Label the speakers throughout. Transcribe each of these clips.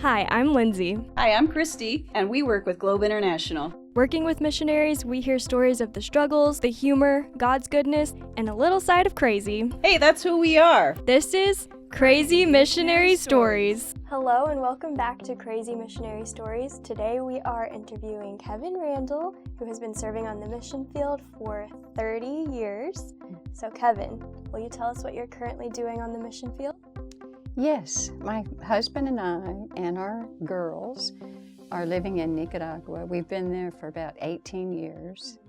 Speaker 1: Hi, I'm Lindsay.
Speaker 2: Hi, I'm Christy, and we work with Globe International.
Speaker 1: Working with missionaries, we hear stories of the struggles, the humor, God's goodness, and a little side of crazy.
Speaker 2: Hey, that's who we are.
Speaker 1: This is Crazy Missionary Stories. Hello and welcome back to Crazy Missionary Stories. Today we are interviewing Kevin Randall, who has been serving on the mission field for 30 years. So Kevin, will you tell us what you're currently doing on the mission field?
Speaker 3: Yes, my husband and I and our girls are living in Nicaragua. We've been there for about 18 years,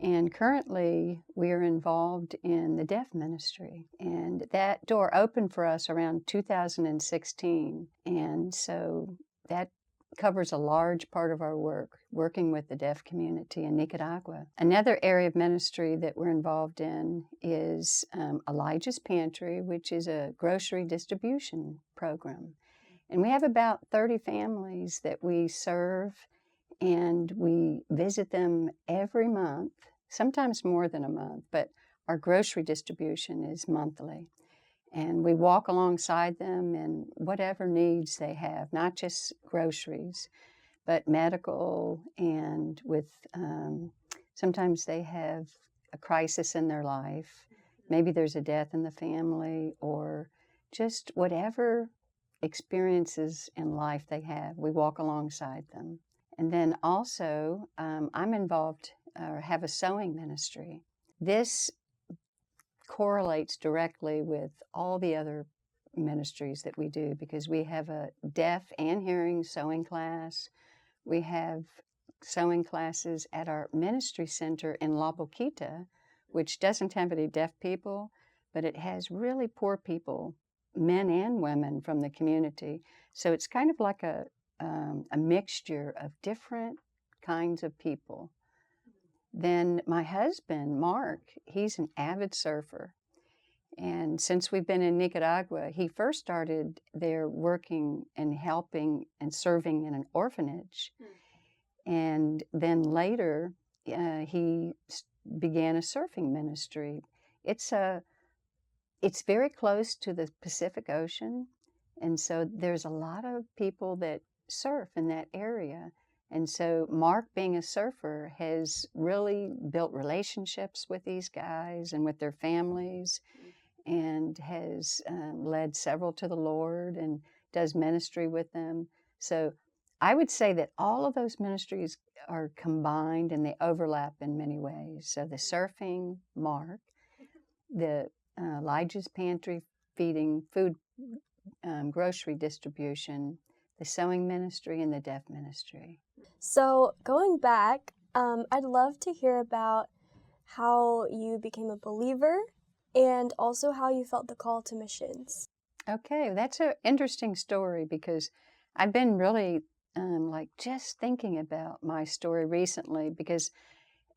Speaker 3: and currently we are involved in the deaf ministry. And that door opened for us around 2016, and so that covers a large part of our work, working with the deaf community in Nicaragua. Another area of ministry that we're involved in is Elijah's Pantry, which is a grocery distribution program. And we have about 30 families that we serve, and we visit them every month, sometimes more than a month, but our grocery distribution is monthly. And we walk alongside them in whatever needs they have, not just groceries, but medical, and with sometimes they have a crisis in their life. Maybe there's a death in the family, or just whatever experiences in life they have, we walk alongside them. And then also, I'm involved, or have a sewing ministry. This correlates directly with all the other ministries that we do, because we have a deaf and hearing sewing class. We have sewing classes at our ministry center in La Boquita, which doesn't have any deaf people, but it has really poor people, men and women from the community. So it's kind of like a mixture of different kinds of people. Then my husband, Mark, he's an avid surfer. And since we've been in Nicaragua, he first started there working and helping and serving in an orphanage. And then later, he began a surfing ministry. It's very close to the Pacific Ocean, and so there's a lot of people that surf in that area. And so Mark, being a surfer, has really built relationships with these guys and with their families, and has led several to the Lord and does ministry with them. So I would say that all of those ministries are combined and they overlap in many ways. So the surfing, Mark, the Elijah's Pantry, feeding food, grocery distribution, the sewing ministry, and the deaf ministry.
Speaker 1: So going back, I'd love to hear about how you became a believer and also how you felt the call to missions.
Speaker 3: Okay, that's an interesting story, because I've been really just thinking about my story recently, because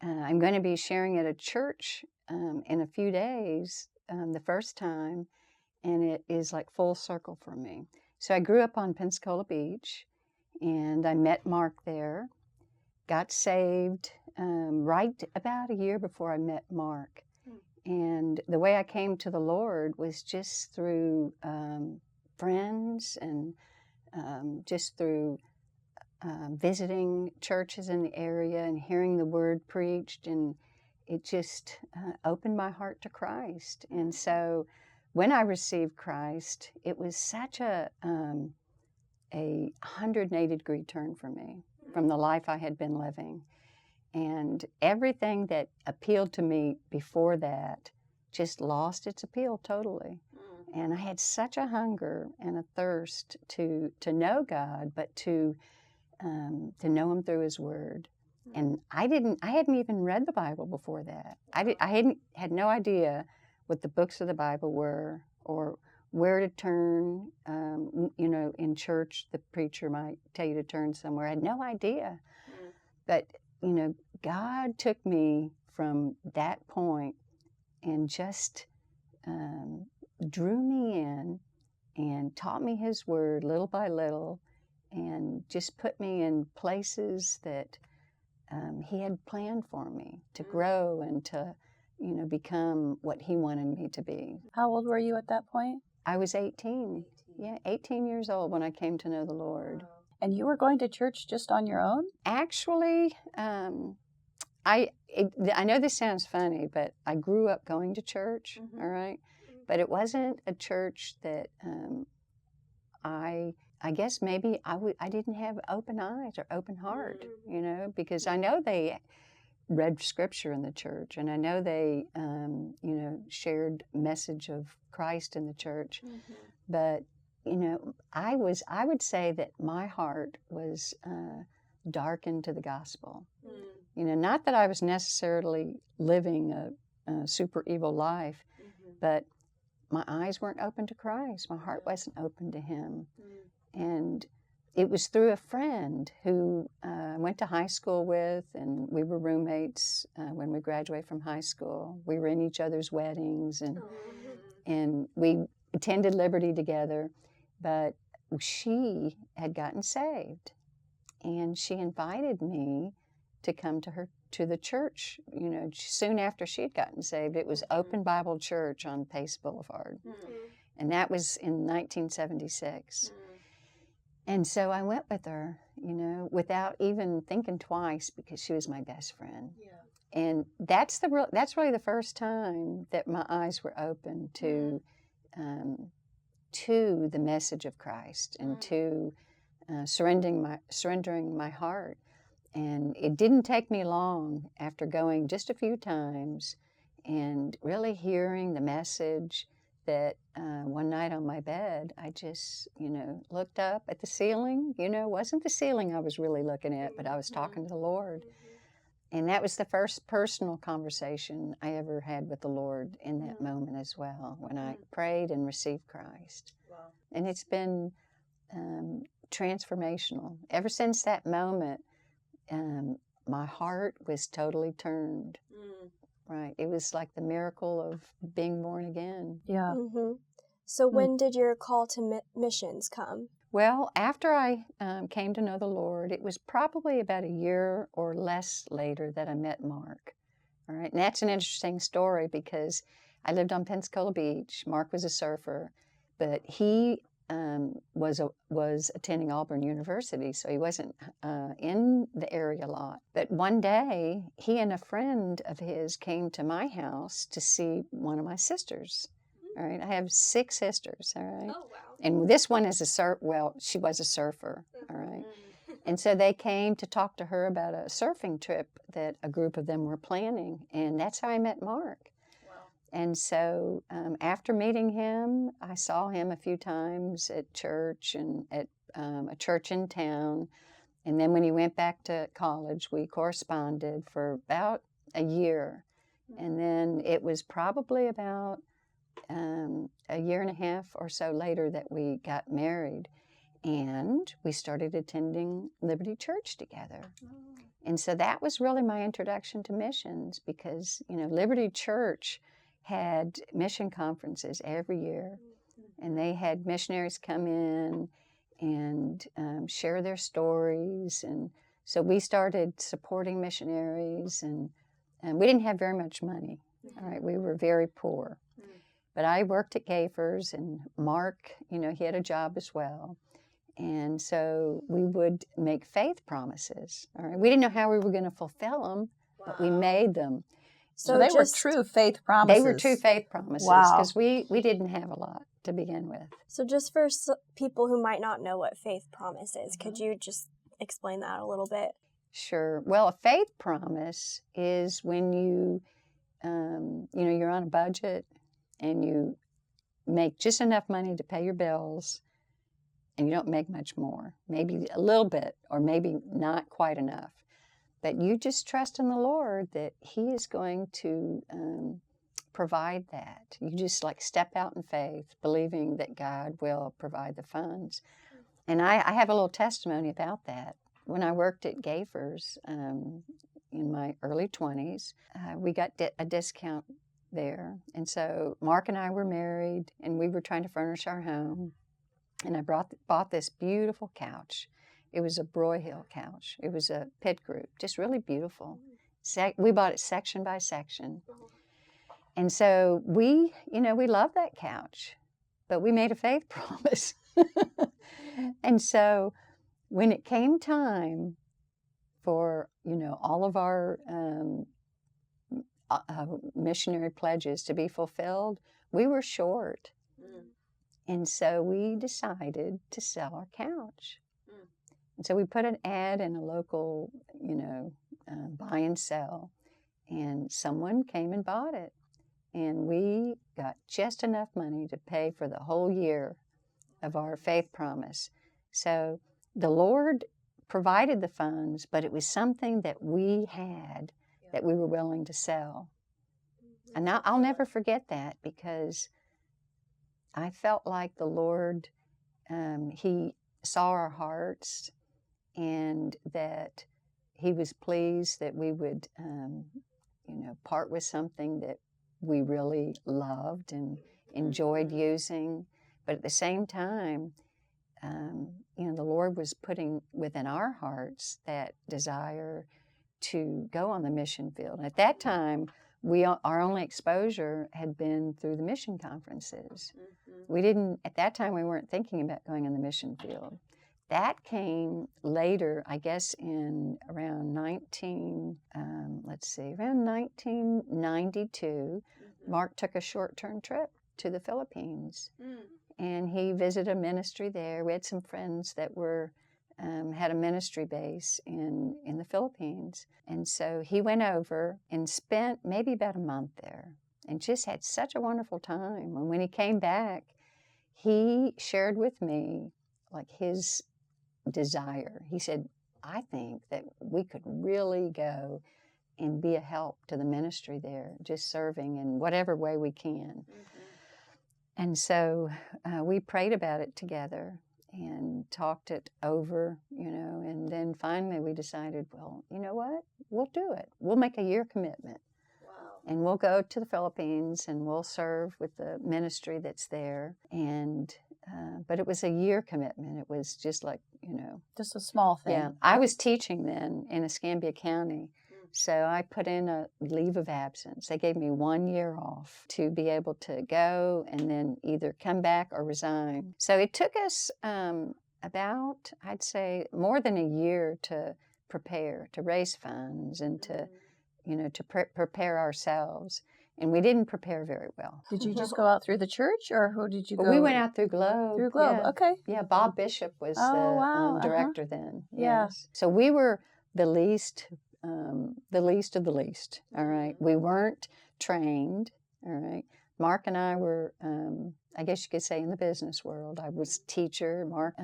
Speaker 3: I'm going to be sharing at a church in a few days, the first time, and it is like full circle for me. So I grew up on Pensacola Beach, and I met Mark there, got saved right about a year before I met Mark. And the way I came to the Lord was just through friends, and just through visiting churches in the area and hearing the word preached, and it just opened my heart to Christ. And so when I received Christ, it was such a 180-degree turn for me from the life I had been living. And everything that appealed to me before that just lost its appeal totally. And I had such a hunger and a thirst to know God, but to know Him through His Word. And I hadn't even read the Bible before that. I had no idea what the books of the Bible were, or where to turn. In church, the preacher might tell you to turn somewhere. I had no idea. But God took me from that point and just drew me in and taught me His Word little by little, and just put me in places that He had planned for me to grow and to, become what He wanted me to be.
Speaker 4: How old were you at that point?
Speaker 3: I was 18. Yeah, 18 years old when I came to know the Lord.
Speaker 2: And you were going to church just on your own?
Speaker 3: Actually, I know this sounds funny, but I grew up going to church, all right? But it wasn't a church that I guess maybe I didn't have open eyes or open heart, you know, because I know they read scripture in the church, and I know they, you know, shared message of Christ in the church. But, you know, I would say that my heart was darkened to the gospel. You know, not that I was necessarily living a super evil life, but my eyes weren't open to Christ. My heart wasn't open to Him. And it was through a friend who I went to high school with, and we were roommates when we graduated from high school. We were in each other's weddings, and we attended Liberty together. But she had gotten saved, and she invited me to come to the church. You know, soon after she had gotten saved. It was Open Bible Church on Pace Boulevard, and that was in 1976. And so I went with her, you know, without even thinking twice, because she was my best friend. And that's really the first time that my eyes were open to the message of Christ, and to surrendering my heart. And it didn't take me long after going just a few times and really hearing the message that one night on my bed, I just, you know, looked up at the ceiling. You know, it wasn't the ceiling I was really looking at, but I was talking to the Lord. And that was the first personal conversation I ever had with the Lord in that moment as well, when I prayed and received Christ. And it's been transformational. Ever since that moment, my heart was totally turned. Right. It was like the miracle of being born again.
Speaker 2: Yeah.
Speaker 1: So when did your call to missions come?
Speaker 3: Well, after I came to know the Lord, it was probably about a year or less later that I met Mark. All right. And that's an interesting story, because I lived on Pensacola Beach. Mark was a surfer, but he was attending Auburn University, so he wasn't in the area a lot. But one day, he and a friend of his came to my house to see one of my sisters. All right, I have 6 sisters. All right,
Speaker 1: Oh, wow.
Speaker 3: And this one is she was a surfer. All right, and so they came to talk to her about a surfing trip that a group of them were planning, and that's how I met Mark. And so after meeting him, I saw him a few times at church and at a church in town. And then when he went back to college, we corresponded for about a year. And then it was probably about a year and a half or so later that we got married. And we started attending Liberty Church together. And so that was really my introduction to missions, because, you know, Liberty Church had mission conferences every year, and they had missionaries come in and share their stories. And so we started supporting missionaries, and we didn't have very much money. All right, we were very poor. But I worked at Gaffer's, and Mark, you know, he had a job as well. And so we would make faith promises. All right, we didn't know how we were going to fulfill them, but we made them.
Speaker 2: So they were true faith promises.
Speaker 3: They were true faith promises, because we didn't have a lot to begin with.
Speaker 1: So just for people who might not know what faith promise is, could you just explain that a little bit?
Speaker 3: Sure. Well, a faith promise is when you, you know, you're on a budget and you make just enough money to pay your bills, and you don't make much more, maybe a little bit, or maybe not quite enough. But you just trust in the Lord that He is going to provide that. You just like step out in faith, believing that God will provide the funds. And I have a little testimony about that. When I worked at Gaffer's in my early 20s, we got a discount there. And so Mark and I were married, and we were trying to furnish our home. And I bought this beautiful couch. It was a Broyhill couch. It was a pit group, just really beautiful. We bought it section by section. And so we loved that couch. but we made a faith promise. And so when it came time for, all of our missionary pledges to be fulfilled, we were short. And so we decided to sell our couch. And so we put an ad in a local, buy and sell, and someone came and bought it. And we got just enough money to pay for the whole year of our faith promise. So the Lord provided the funds, but it was something that we had that we were willing to sell. And I'll never forget that, because I felt like the Lord, He saw our hearts, and that He was pleased that we would, part with something that we really loved and enjoyed using. But at the same time, the Lord was putting within our hearts that desire to go on the mission field. And at that time, our only exposure had been through the mission conferences. At that time, we weren't thinking about going on the mission field. That came later, I guess, in around 1992. Mark took a short-term trip to the Philippines, and he visited a ministry there. We had some friends that had a ministry base in the Philippines, and so he went over and spent maybe about a month there, and just had such a wonderful time. And when he came back, he shared with me like his desire. He said, I think that we could really go and be a help to the ministry there, just serving in whatever way we can. And so we prayed about it together and talked it over, and then finally we decided, well, you know what? We'll do it. We'll make a year commitment. Wow. And we'll go to the Philippines and we'll serve with the ministry that's there. And but it was a year commitment. It was just like,
Speaker 2: just a small thing.
Speaker 3: Yeah. I was teaching then in Escambia County. So I put in a leave of absence. They gave me 1 year off to be able to go and then either come back or resign. So it took us about, I'd say, more than a year to prepare, to raise funds and to, to prepare ourselves. And we didn't prepare very well.
Speaker 2: Did you just go out through the church, or who did you go?
Speaker 3: We went out through Globe.
Speaker 2: Through Globe,
Speaker 3: yeah.
Speaker 2: Okay.
Speaker 3: Yeah, Bob Bishop was the director then.
Speaker 2: Yeah.
Speaker 3: Yes. So we were the least of the least, all right? We weren't trained, all right? Mark and I were, I guess you could say, in the business world. I was teacher. Mark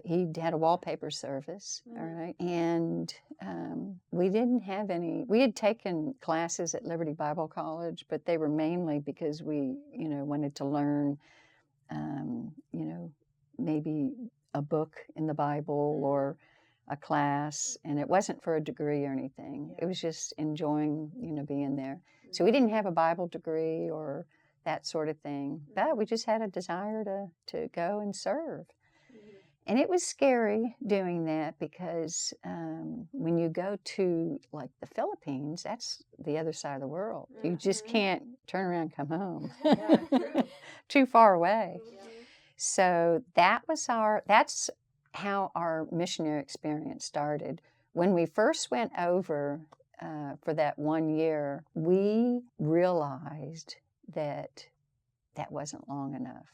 Speaker 3: he had a wallpaper service, all right? And we didn't have any, we had taken classes at Liberty Bible College, but they were mainly because we, wanted to learn, maybe a book in the Bible or a class, and it wasn't for a degree or anything. It was just enjoying, being there. So we didn't have a Bible degree or that sort of thing, but we just had a desire to go and serve. And it was scary doing that because when you go to like the Philippines, that's the other side of the world. You just can't turn around and come home. Too far away. So that's how our missionary experience started. When we first went over for that 1 year, we realized that wasn't long enough,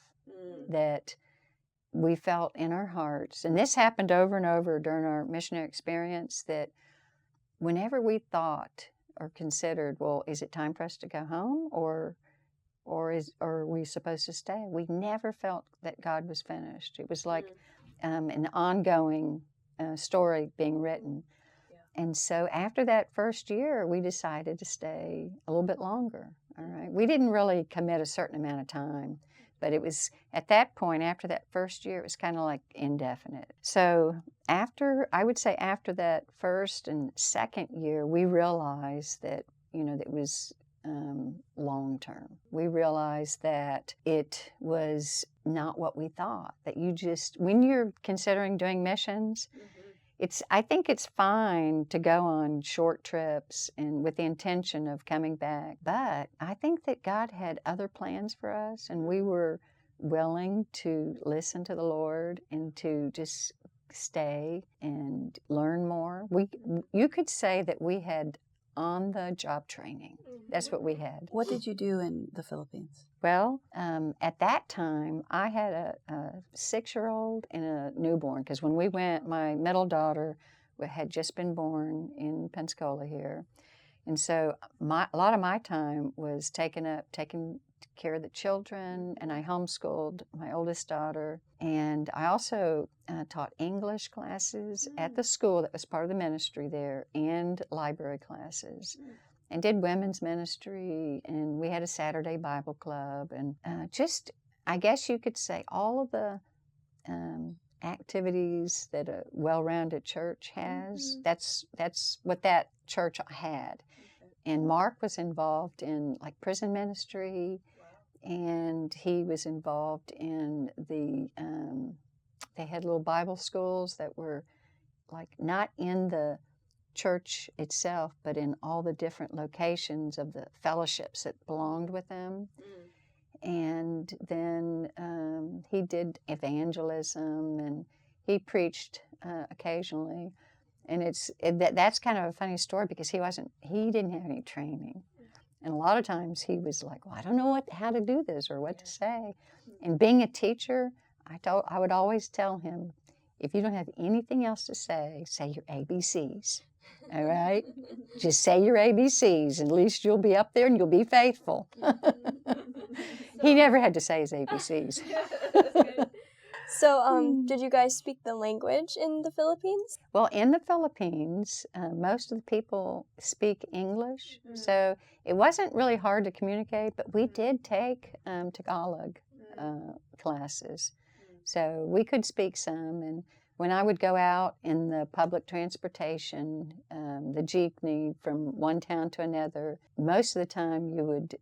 Speaker 3: that we felt in our hearts, and this happened over and over during our missionary experience, that whenever we thought or considered, well, is it time for us to go home, or are we supposed to stay? We never felt that God was finished. It was like an ongoing story being written. And so after that first year, we decided to stay a little bit longer. All right. We didn't really commit a certain amount of time, but it was at that point, after that first year, it was kind of like indefinite. So I would say after that first and second year, we realized that, that it was long term. We realized that it was not what we thought, that when you're considering doing missions, I think it's fine to go on short trips and with the intention of coming back, but I think that God had other plans for us, and we were willing to listen to the Lord and to just stay and learn more. You could say that we had on-the-job training. That's what we had.
Speaker 2: What did you do in the Philippines?
Speaker 3: Well, at that time, I had a 6-year-old and a newborn, because when we went, my middle daughter had just been born in Pensacola here. And so a lot of my time was taking care of the children, and I homeschooled my oldest daughter. And I also taught English classes at the school that was part of the ministry there, and library classes. And did women's ministry, and we had a Saturday Bible club, and just, I guess you could say, all of the activities that a well-rounded church has. That's what that church had. And Mark was involved in like prison ministry, and he was involved in they had little Bible schools that were like not in the church itself, but in all the different locations of the fellowships that belonged with them. And then he did evangelism, and he preached occasionally. And that's kind of a funny story, because he didn't have any training. And a lot of times he was like, well, I don't know how to do this or what to say. And being a teacher, I would always tell him, if you don't have anything else to say your ABCs. All right? Just say your ABCs, and at least you'll be up there and you'll be faithful. He never had to say his ABCs.
Speaker 1: So, did you guys speak the language in the Philippines?
Speaker 3: Well, in the Philippines, most of the people speak English, so it wasn't really hard to communicate, but we did take Tagalog classes. So we could speak some, and when I would go out in the public transportation, the jeepney from one town to another, most of the time you would,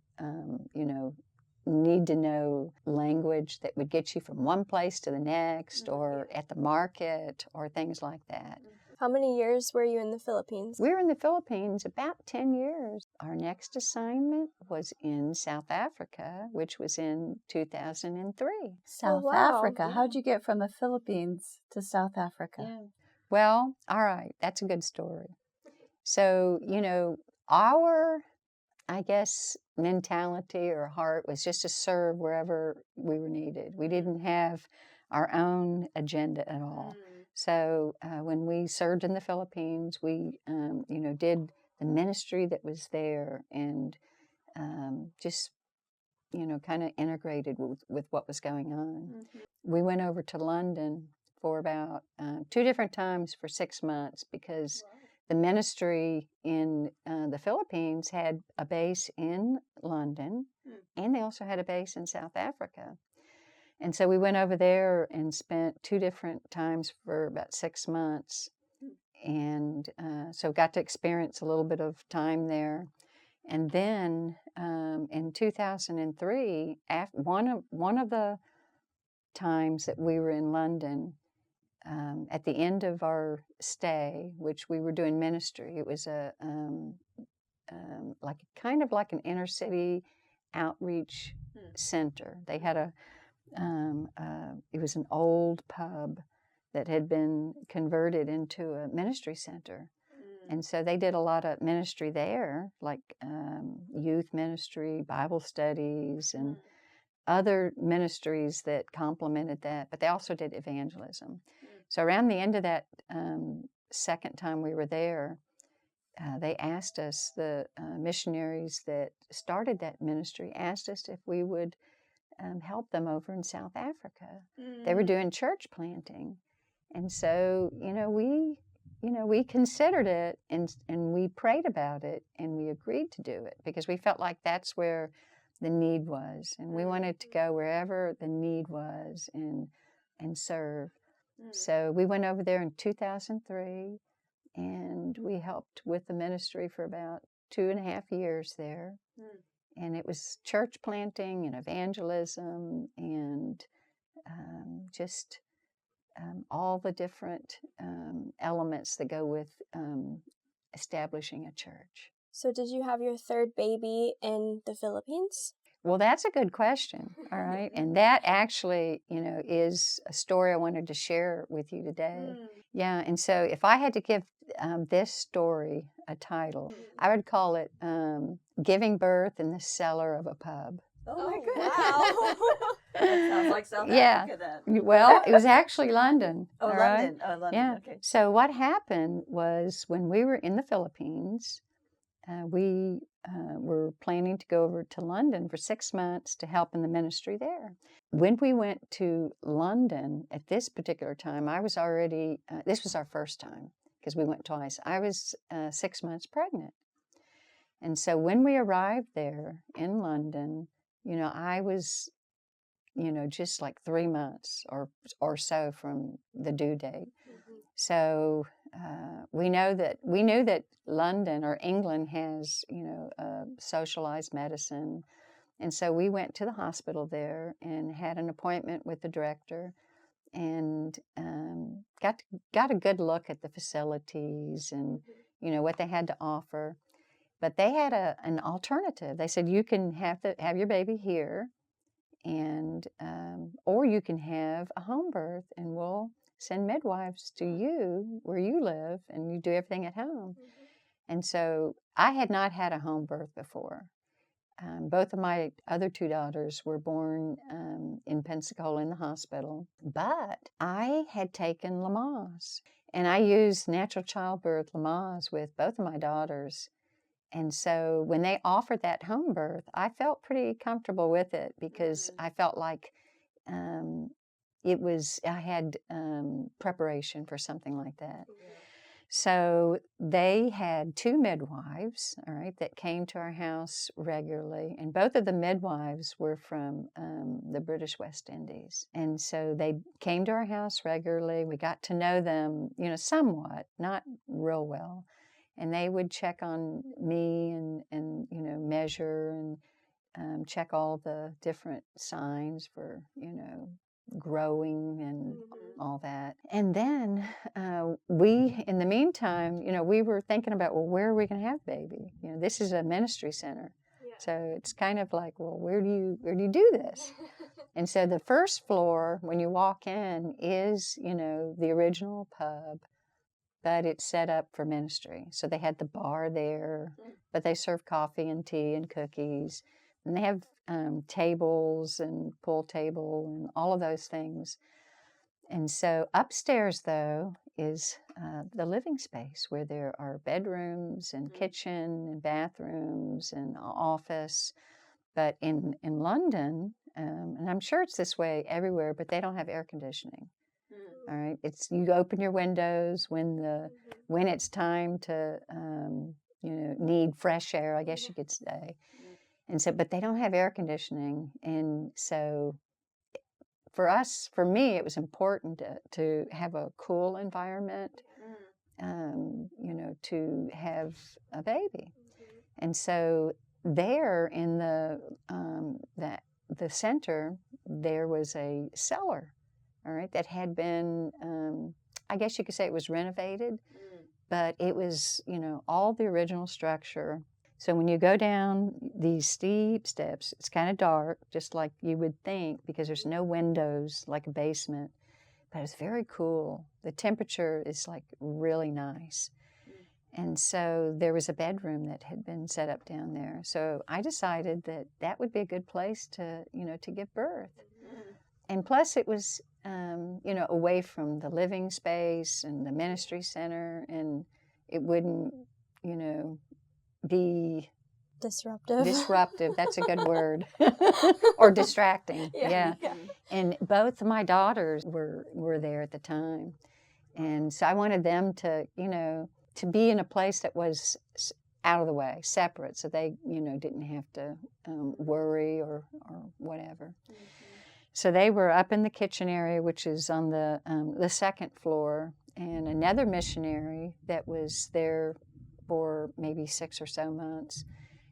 Speaker 3: need to know language that would get you from one place to the next, or at the market, or things like that.
Speaker 1: How many years were you in the Philippines?
Speaker 3: We were in the Philippines about 10 years. Our next assignment was in South Africa, which was in 2003.
Speaker 2: South Africa?
Speaker 1: Yeah.
Speaker 2: How'd you get from the Philippines to South Africa?
Speaker 3: Yeah. Well, all right, that's a good story. So, our, I guess, mentality or heart was just to serve wherever we were needed. We didn't have our own agenda at all. So when we served in the Philippines, we, did the ministry that was there, and just, kind of integrated with what was going on. We went over to London for about 2 different times for 6 months, because the ministry in the Philippines had a base in London, and they also had a base in South Africa. And so we went over there and spent 2 different times for about 6 months, and so got to experience a little bit of time there. And then in 2003, one of the times that we were in London, at the end of our stay, which we were doing ministry, it was kind of like an inner city outreach center. They had it was an old pub that had been converted into a ministry center. And so they did a lot of ministry there, like youth ministry, Bible studies, and other ministries that complemented that. But they also did evangelism. So around the end of that second time we were there, they asked us, the missionaries that started that ministry asked us if we would help them over in South Africa. They were doing church planting. And so, we considered it, and we prayed about it, and we agreed to do it, because we felt like that's where the need was, and we wanted to go wherever the need was and serve. So we went over there in 2003, and we helped with the ministry for about 2.5 years there. And it was church planting and evangelism, and just all the different elements that go with establishing a church.
Speaker 1: So did you have your third baby in the Philippines?
Speaker 3: Well, that's a good question. All right. And that actually, is a story I wanted to share with you today. Yeah. And so if I had to give this story a title, I would call it Giving Birth in the Cellar of a Pub.
Speaker 2: Oh my goodness.
Speaker 1: Wow.
Speaker 2: That sounds like South
Speaker 3: Yeah.
Speaker 2: Africa then.
Speaker 3: Well, it was actually London.
Speaker 2: Oh,
Speaker 3: all right?
Speaker 2: London. Oh, London.
Speaker 3: Yeah.
Speaker 2: Okay.
Speaker 3: So what happened was when we were in the Philippines, we were planning to go over to London for 6 months to help in the ministry there. When we went to London at this particular time, I was already, this was our first time because we went twice. I was 6 months pregnant. And so when we arrived there in London, I was, just like 3 months or so from the due date. So we knew that London or England has, socialized medicine. And so we went to the hospital there and had an appointment with the director and got a good look at the facilities and, what they had to offer. But they had an alternative. They said, you can have your baby here and or you can have a home birth and we'll send midwives to you where you live and you do everything at home. And so I had not had a home birth before. Both of my other 2 daughters were born in Pensacola in the hospital, but I had taken Lamaze and I used natural childbirth Lamaze with both of my daughters. And so when they offered that home birth, I felt pretty comfortable with it because I felt like I had preparation for something like that. So they had 2 midwives, all right, that came to our house regularly. And both of the midwives were from the British West Indies. And so they came to our house regularly. We got to know them, somewhat, not real well. And they would check on me and measure and check all the different signs for, growing and all that. And then in the meantime, we were thinking about, well, where are we going to have baby? This is a ministry center. Yeah. So it's kind of like, well, where do you do this? And so the first floor, when you walk in, is, the original pub, but it's set up for ministry. So they had the bar there, but they serve coffee and tea and cookies. And they have tables and pool table and all of those things. And so upstairs, though, is the living space where there are bedrooms and kitchen and bathrooms and office. But in London, and I'm sure it's this way everywhere, but they don't have air conditioning. All right, you open your windows when it's time to need fresh air, I guess you could say. And so, but they don't have air conditioning, and so for me, it was important to have a cool environment, to have a baby. And so there in the center, there was a cellar, all right, that had been, I guess you could say it was renovated, but it was, all the original structure. So when you go down these steep steps, it's kind of dark, just like you would think, because there's no windows like a basement, but it's very cool. The temperature is like really nice. And so there was a bedroom that had been set up down there. So I decided that would be a good place to give birth. And plus it was, away from the living space and the ministry center, and it wouldn't, be disruptive. That's a good word. Or distracting. Yeah. And both of my daughters were there at the time. And so I wanted them to, to be in a place that was out of the way, separate, so they, didn't have to worry or whatever. So they were up in the kitchen area, which is on the second floor, and another missionary that was there for maybe 6 or so months.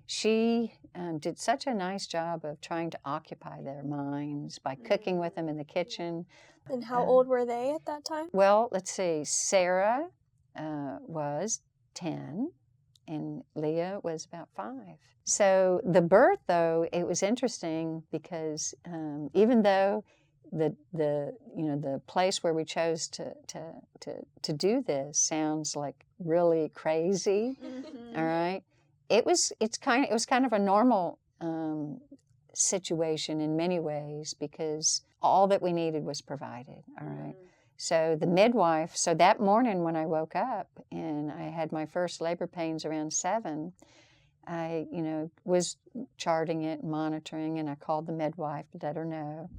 Speaker 3: She did such a nice job of trying to occupy their minds by cooking with them in the kitchen.
Speaker 1: And how old were they at that time?
Speaker 3: Well, let's see. Sarah was 10, and Leah was about 5. So the birth, though, it was interesting because even though the place where we chose to do this sounds like really crazy, all right, it was kind of a normal situation in many ways because all that we needed was provided, all right. So the midwife, so that morning when I woke up and I had my first labor pains around 7, I, was charting it and monitoring, and I called the midwife to let her know.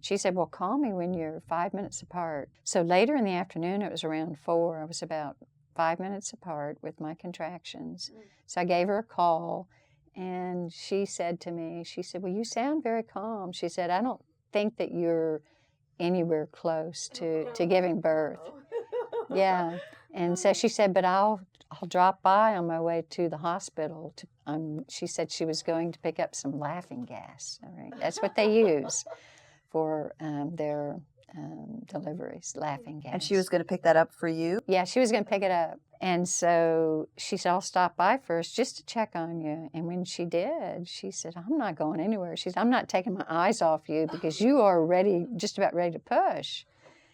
Speaker 3: She said, well, call me when you're 5 minutes apart. So later in the afternoon, it was around 4, I was about 5 minutes apart with my contractions. So I gave her a call, and she said to me, she said, well, you sound very calm. She said, I don't think that you're anywhere close to giving birth. Yeah. And so she said, but I'll drop by on my way to the hospital. She said she was going to pick up some laughing gas. All right. That's what they use for their deliveries, laughing gas.
Speaker 2: And she was going to pick that up for you?
Speaker 3: Yeah, she was going to pick it up. And so she said, I'll stop by first just to check on you. And when she did, she said, I'm not going anywhere. She said, I'm not taking my eyes off you because you are just about ready to push.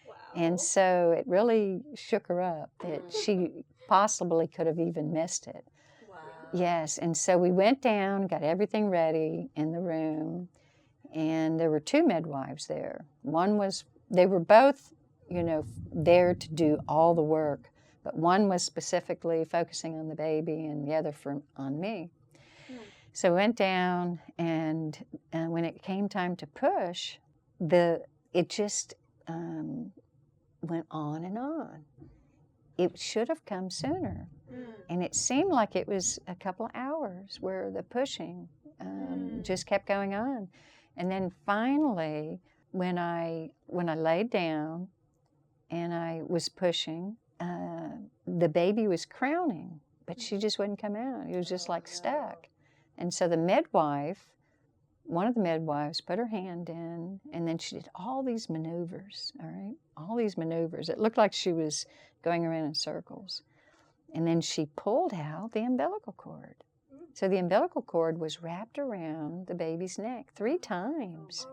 Speaker 3: Wow. And so it really shook her up that she possibly could have even missed it. Wow. Yes, and so we went down, got everything ready in the room, and there were 2 midwives there. They were both, there to do all the work, but one was specifically focusing on the baby and the other on me. So we went down, and when it came time to push, it just went on and on. It should have come sooner, and it seemed like it was a couple of hours where the pushing just kept going on. And then finally, when I laid down and I was pushing, the baby was crowning, but she just wouldn't come out. It was just like stuck. And so one of the midwives put her hand in, and then she did all these maneuvers, all right? All these maneuvers. It looked like she was going around in circles. And then she pulled out the umbilical cord. So the umbilical cord was wrapped around the baby's neck 3 times.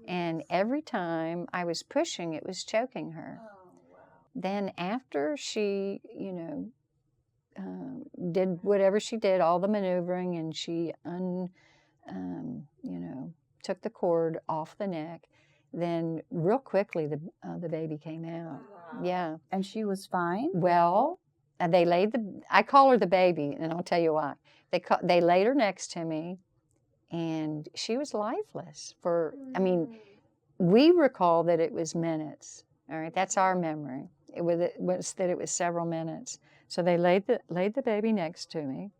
Speaker 3: And every time I was pushing, it was choking her. Then after she, did whatever she did, all the maneuvering, and she took the cord off the neck, then real quickly the baby came out. Wow. Yeah.
Speaker 2: And she was fine?
Speaker 3: Well, I call her the baby, and I'll tell you why. They laid her next to me, and she was lifeless we recall that it was minutes. All right, that's our memory. It was that it was several minutes. So they laid the baby next to me,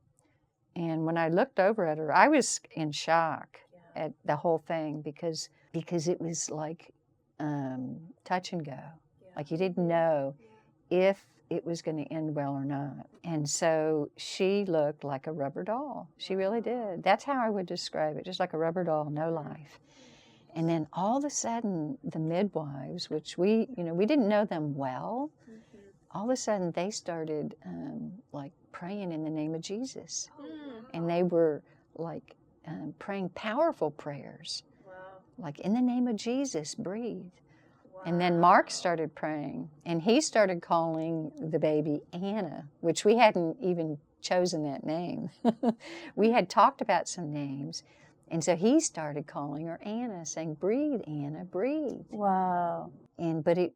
Speaker 3: and when I looked over at her, I was in shock at the whole thing because it was like touch and go. Like you didn't know if it was going to end well or not. And so she looked like a rubber doll. She really did. That's how I would describe it, just like a rubber doll, no life. And then all of a sudden, the midwives, which we didn't know them well, all of a sudden they started like praying in the name of Jesus. And they were like praying powerful prayers. Wow. Like, in the name of Jesus, breathe. Wow. And then Mark started praying, and he started calling the baby Anna, which we hadn't even chosen that name. We had talked about some names. And so he started calling her Anna, saying, breathe, Anna, breathe.
Speaker 2: Wow.
Speaker 3: But it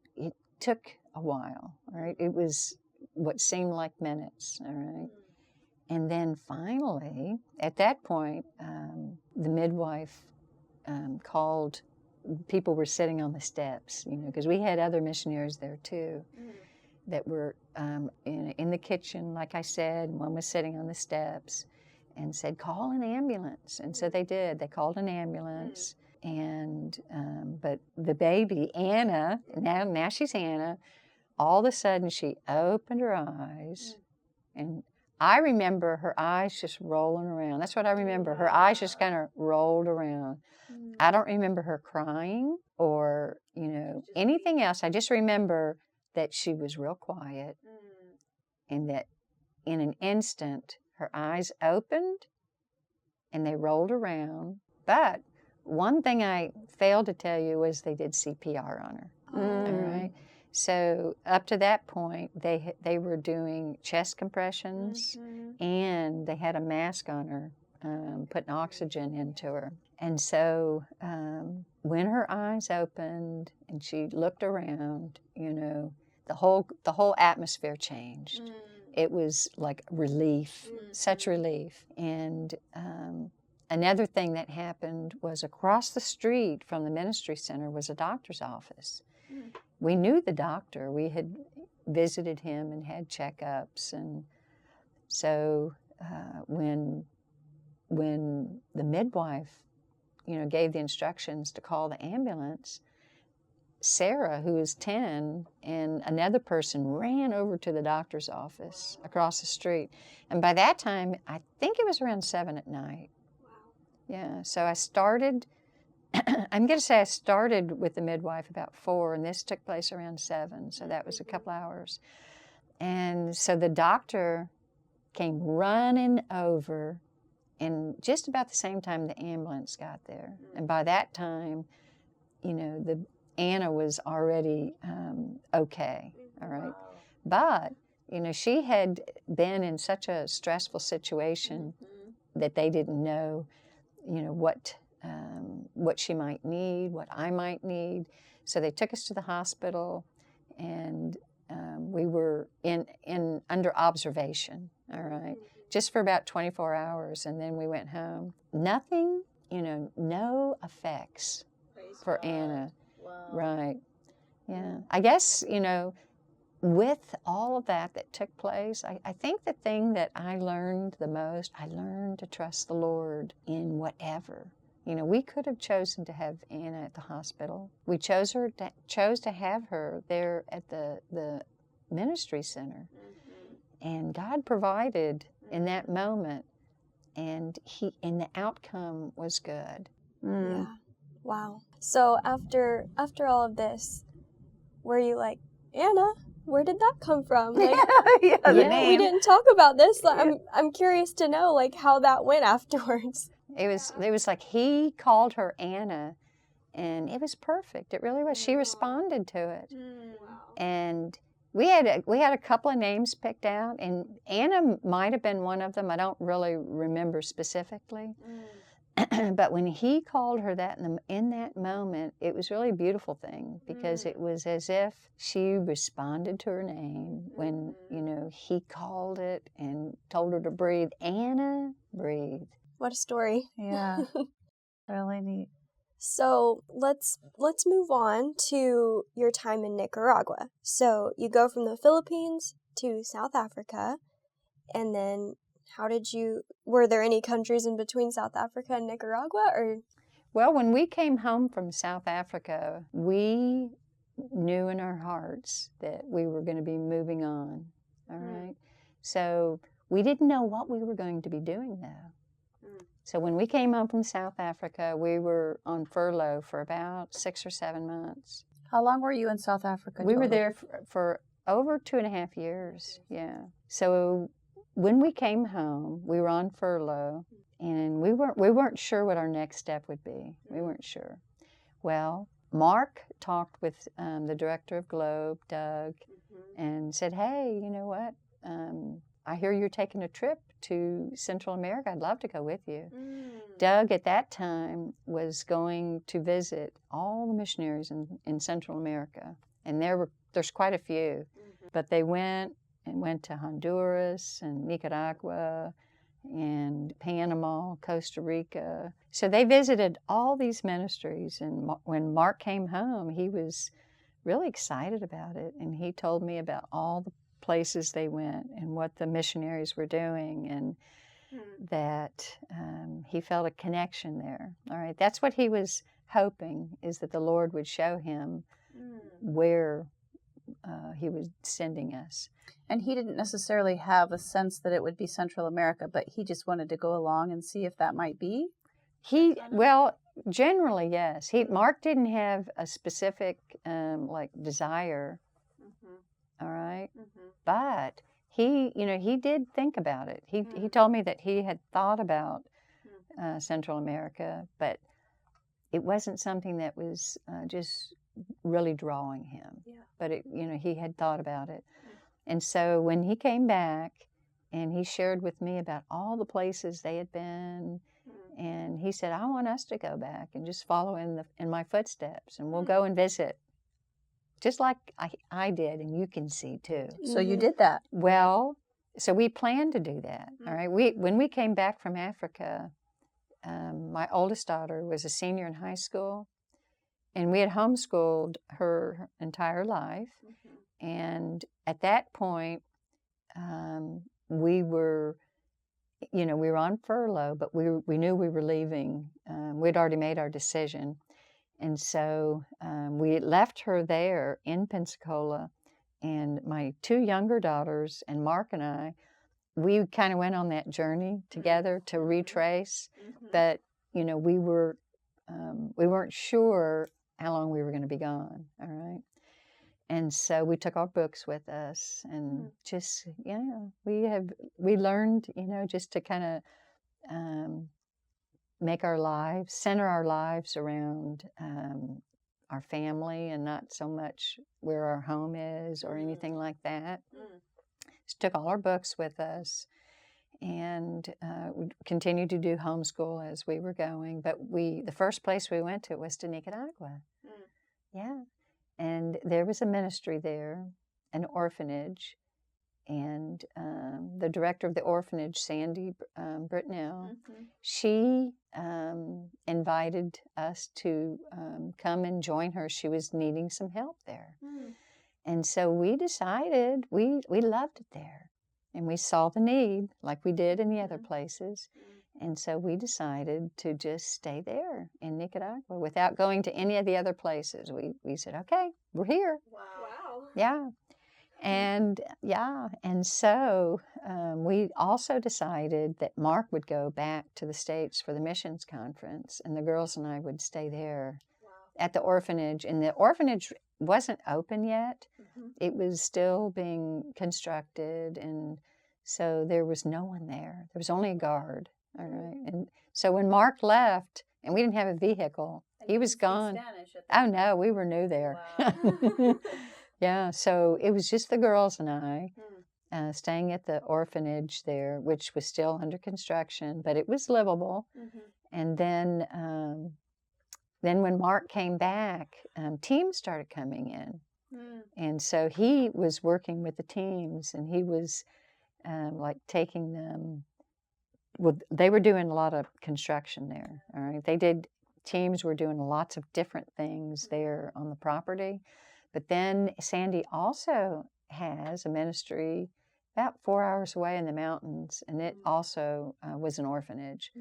Speaker 3: took a while, all right? It was what seemed like minutes, all right? And then finally, at that point, the midwife called, people were sitting on the steps, because we had other missionaries there too that were in the kitchen, like I said, one was sitting on the steps, and said, call an ambulance. And so they did. They called an ambulance. And but the baby, Anna, now she's Anna, all of a sudden she opened her eyes. And I remember her eyes just rolling around. That's what I remember. Her eyes just kind of rolled around. I don't remember her crying or, anything else. I just remember that she was real quiet and that in an instant, her eyes opened and they rolled around. But one thing I failed to tell you was they did CPR on her. All right. So up to that point, they were doing chest compressions, and they had a mask on her, putting oxygen into her. And so when her eyes opened and she looked around, you know, the whole atmosphere changed. It was like relief, such relief. And another thing that happened was across the street from the ministry center was a doctor's office. We knew the doctor. We had visited him and had checkups. And so when the midwife, you know, gave the instructions to call the ambulance, Sarah, who was 10, and another person ran over to the doctor's office across the street. And by that time, I think it was around 7 at night. Yeah, so I started, I'm going to say I started with the midwife about 4, and this took place around 7, so that was a couple hours. And so the doctor came running over, and just about the same time the ambulance got there. And by that time, you know, Anna was already okay, all right? But, you know, she had been in such a stressful situation that they didn't know, you know, what she might need, what I might need. So they took us to the hospital, and we were in under observation, all right, just for about 24 hours, and then we went home. Nothing, you know, no effects for Anna.
Speaker 2: Wow.
Speaker 3: Right. Yeah. I guess, you know, with all of that took place, I think the thing that I learned the most, I learned to trust the Lord in whatever. You know, we could have chosen to have Anna at the hospital. We chose to have her there at the ministry center. And God provided in that moment, and the outcome was good.
Speaker 1: Yeah. Wow. So after all of this, were you like, Anna, where did that come from? Like,
Speaker 2: The name.
Speaker 1: we didn't talk about this. I'm curious to know, like, how that went afterwards.
Speaker 3: It was like he called her Anna, and it was perfect. It really was. She responded to it. And we had a couple of names picked out, and Anna might have been one of them. I don't really remember specifically. But when he called her that in that moment, it was really a beautiful thing, because it was as if she responded to her name when, you know, he called it and told her to breathe. Anna, breathe.
Speaker 1: What a story.
Speaker 2: Yeah. Really neat.
Speaker 1: So let's move on to your time in Nicaragua. So you go from the Philippines to South Africa, and then were there any countries in between South Africa and Nicaragua, or?
Speaker 3: Well, when we came home from South Africa, we knew in our hearts that we were going to be moving on, all right? So we didn't know what we were going to be doing, though. So when we came home from South Africa, we were on furlough for about 6 or 7 months.
Speaker 2: How long were you in South Africa?
Speaker 3: We were there for over 2.5 years, yeah. So when we came home, we were on furlough, and we weren't sure what our next step would be. We weren't sure. Well, Mark talked with the director of Globe, Doug, and said, hey, you know what? I hear you're taking a trip to Central America. I'd love to go with you. Doug at that time was going to visit all the missionaries in Central America, and there's quite a few, but they went to Honduras and Nicaragua and Panama, Costa Rica. So they visited all these ministries, and when Mark came home, he was really excited about it, and he told me about all the places they went and what the missionaries were doing, and that he felt a connection there. All right, that's what he was hoping, is that the Lord would show him where he was sending us.
Speaker 2: And he didn't necessarily have a sense that it would be Central America, but he just wanted to go along and see if that might be?
Speaker 3: Well, generally, yes. Mark didn't have a specific, desire, all right? But he, he did think about it. He told me that he had thought about Central America, but it wasn't something that was just really drawing him.
Speaker 1: Yeah.
Speaker 3: But he had thought about it. And so when he came back and he shared with me about all the places they had been, and he said, I want us to go back and just follow in my footsteps, and we'll go and visit. Just like I did, and you can see too.
Speaker 2: So you did that.
Speaker 3: Well, so we planned to do that. All right. When we came back from Africa, my oldest daughter was a senior in high school, and we had homeschooled her entire life. And at that point, we were on furlough, but we knew we were leaving. We'd already made our decision. And so we left her there in Pensacola, and my 2 younger daughters and Mark and I, we kind of went on that journey together to retrace. But we weren't sure how long we were going to be gone. All right. And so we took our books with us, and just we learned just to kind of make our lives, center our lives around our family, and not so much where our home is or anything like that. Just took all our books with us, and we continued to do homeschool as we were going. But the first place we went to was to Nicaragua. Yeah. And there was a ministry there, an orphanage, and the director of the orphanage, Sandy Britnell, she invited us to come and join her. She was needing some help there. And so we decided we loved it there, and we saw the need like we did in the other places. And so we decided to just stay there in Nicaragua without going to any of the other places. We said, okay, we're here.
Speaker 1: Wow.
Speaker 3: Yeah. And so we also decided that Mark would go back to the States for the missions conference, and the girls and I would stay there at the orphanage. And the orphanage wasn't open yet. It was still being constructed, and so there was no one there. There was only a guard. All right. And so when Mark left, and we didn't have a vehicle, he was gone. Oh, no, we were new there. Wow. Yeah, so it was just the girls and I staying at the orphanage there, which was still under construction, but it was livable. And then when Mark came back, teams started coming in. And so he was working with the teams, and he was like taking them. Well, they were doing a lot of construction there. All right, teams were doing lots of different things there on the property. But then Sandy also has a ministry about 4 hours away in the mountains, and it also was an orphanage.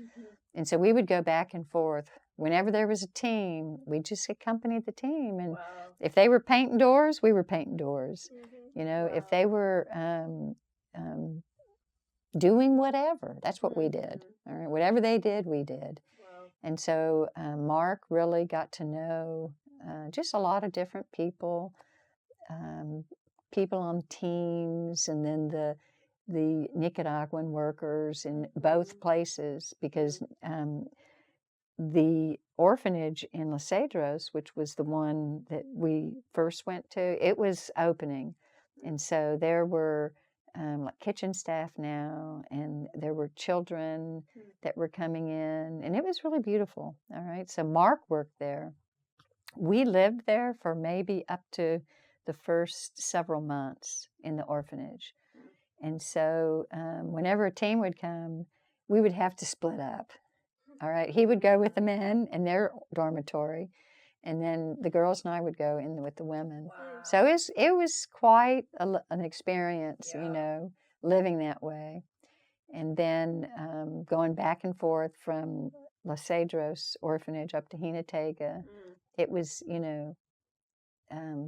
Speaker 3: And so we would go back and forth. Whenever there was a team, we just accompanied the team. And if they were painting doors, we were painting doors. If they were doing whatever, that's what we did. All right, whatever they did, we did. And so Mark really got to know just a lot of different people, people on teams, and then the Nicaraguan workers in both places, because the orphanage in Los Cedros, which was the one that we first went to, it was opening. And so there were like kitchen staff now, and there were children that were coming in, and it was really beautiful. All right, so Mark worked there. We lived there for maybe up to the first several months in the orphanage. And so whenever a team would come, we would have to split up. All right, he would go with the men in their dormitory, and then the girls and I would go in with the women. Wow. So it was quite an experience, living that way. And then going back and forth from Los Cedros orphanage up to Jinotega, it was,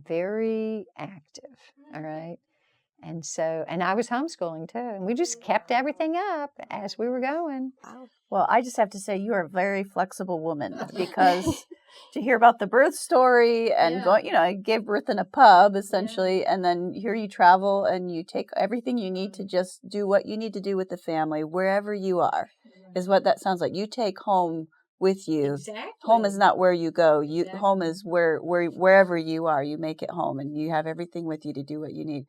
Speaker 3: very active, all right? And so, and I was homeschooling too. And we just kept everything up as we were going.
Speaker 1: Wow.
Speaker 2: Well, I just have to say you are a very flexible woman, because to hear about the birth story and going, I gave birth in a pub essentially, and then here you travel and you take everything you need to just do what you need to do with the family wherever you are, is what that sounds like. You take home with you.
Speaker 3: Exactly.
Speaker 2: Home is not where you go. Home is wherever you are. You make it home, and you have everything with you to do what you need.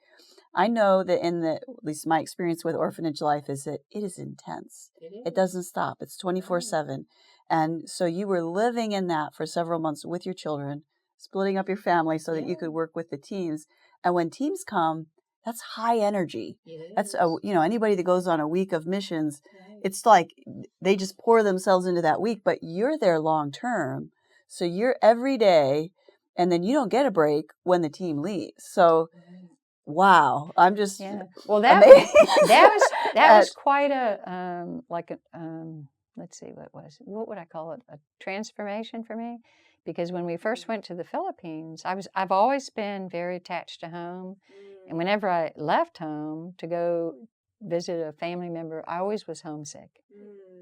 Speaker 2: I know that at least my experience with orphanage life is that it is intense. It doesn't stop. It's 24/7. And so you were living in that for several months with your children, splitting up your family so that you could work with the teams. And when teams come, that's high energy. That's anybody that goes on a week of missions, it's like they just pour themselves into that week, but you're there long term. So you're every day, and then you don't get a break when the team leaves. So wow, I'm just
Speaker 3: well, that was quite a let's see, what would I call it, a transformation for me, because when we first went to the Philippines, I've always been very attached to home, and whenever I left home to go visit a family member, I always was homesick.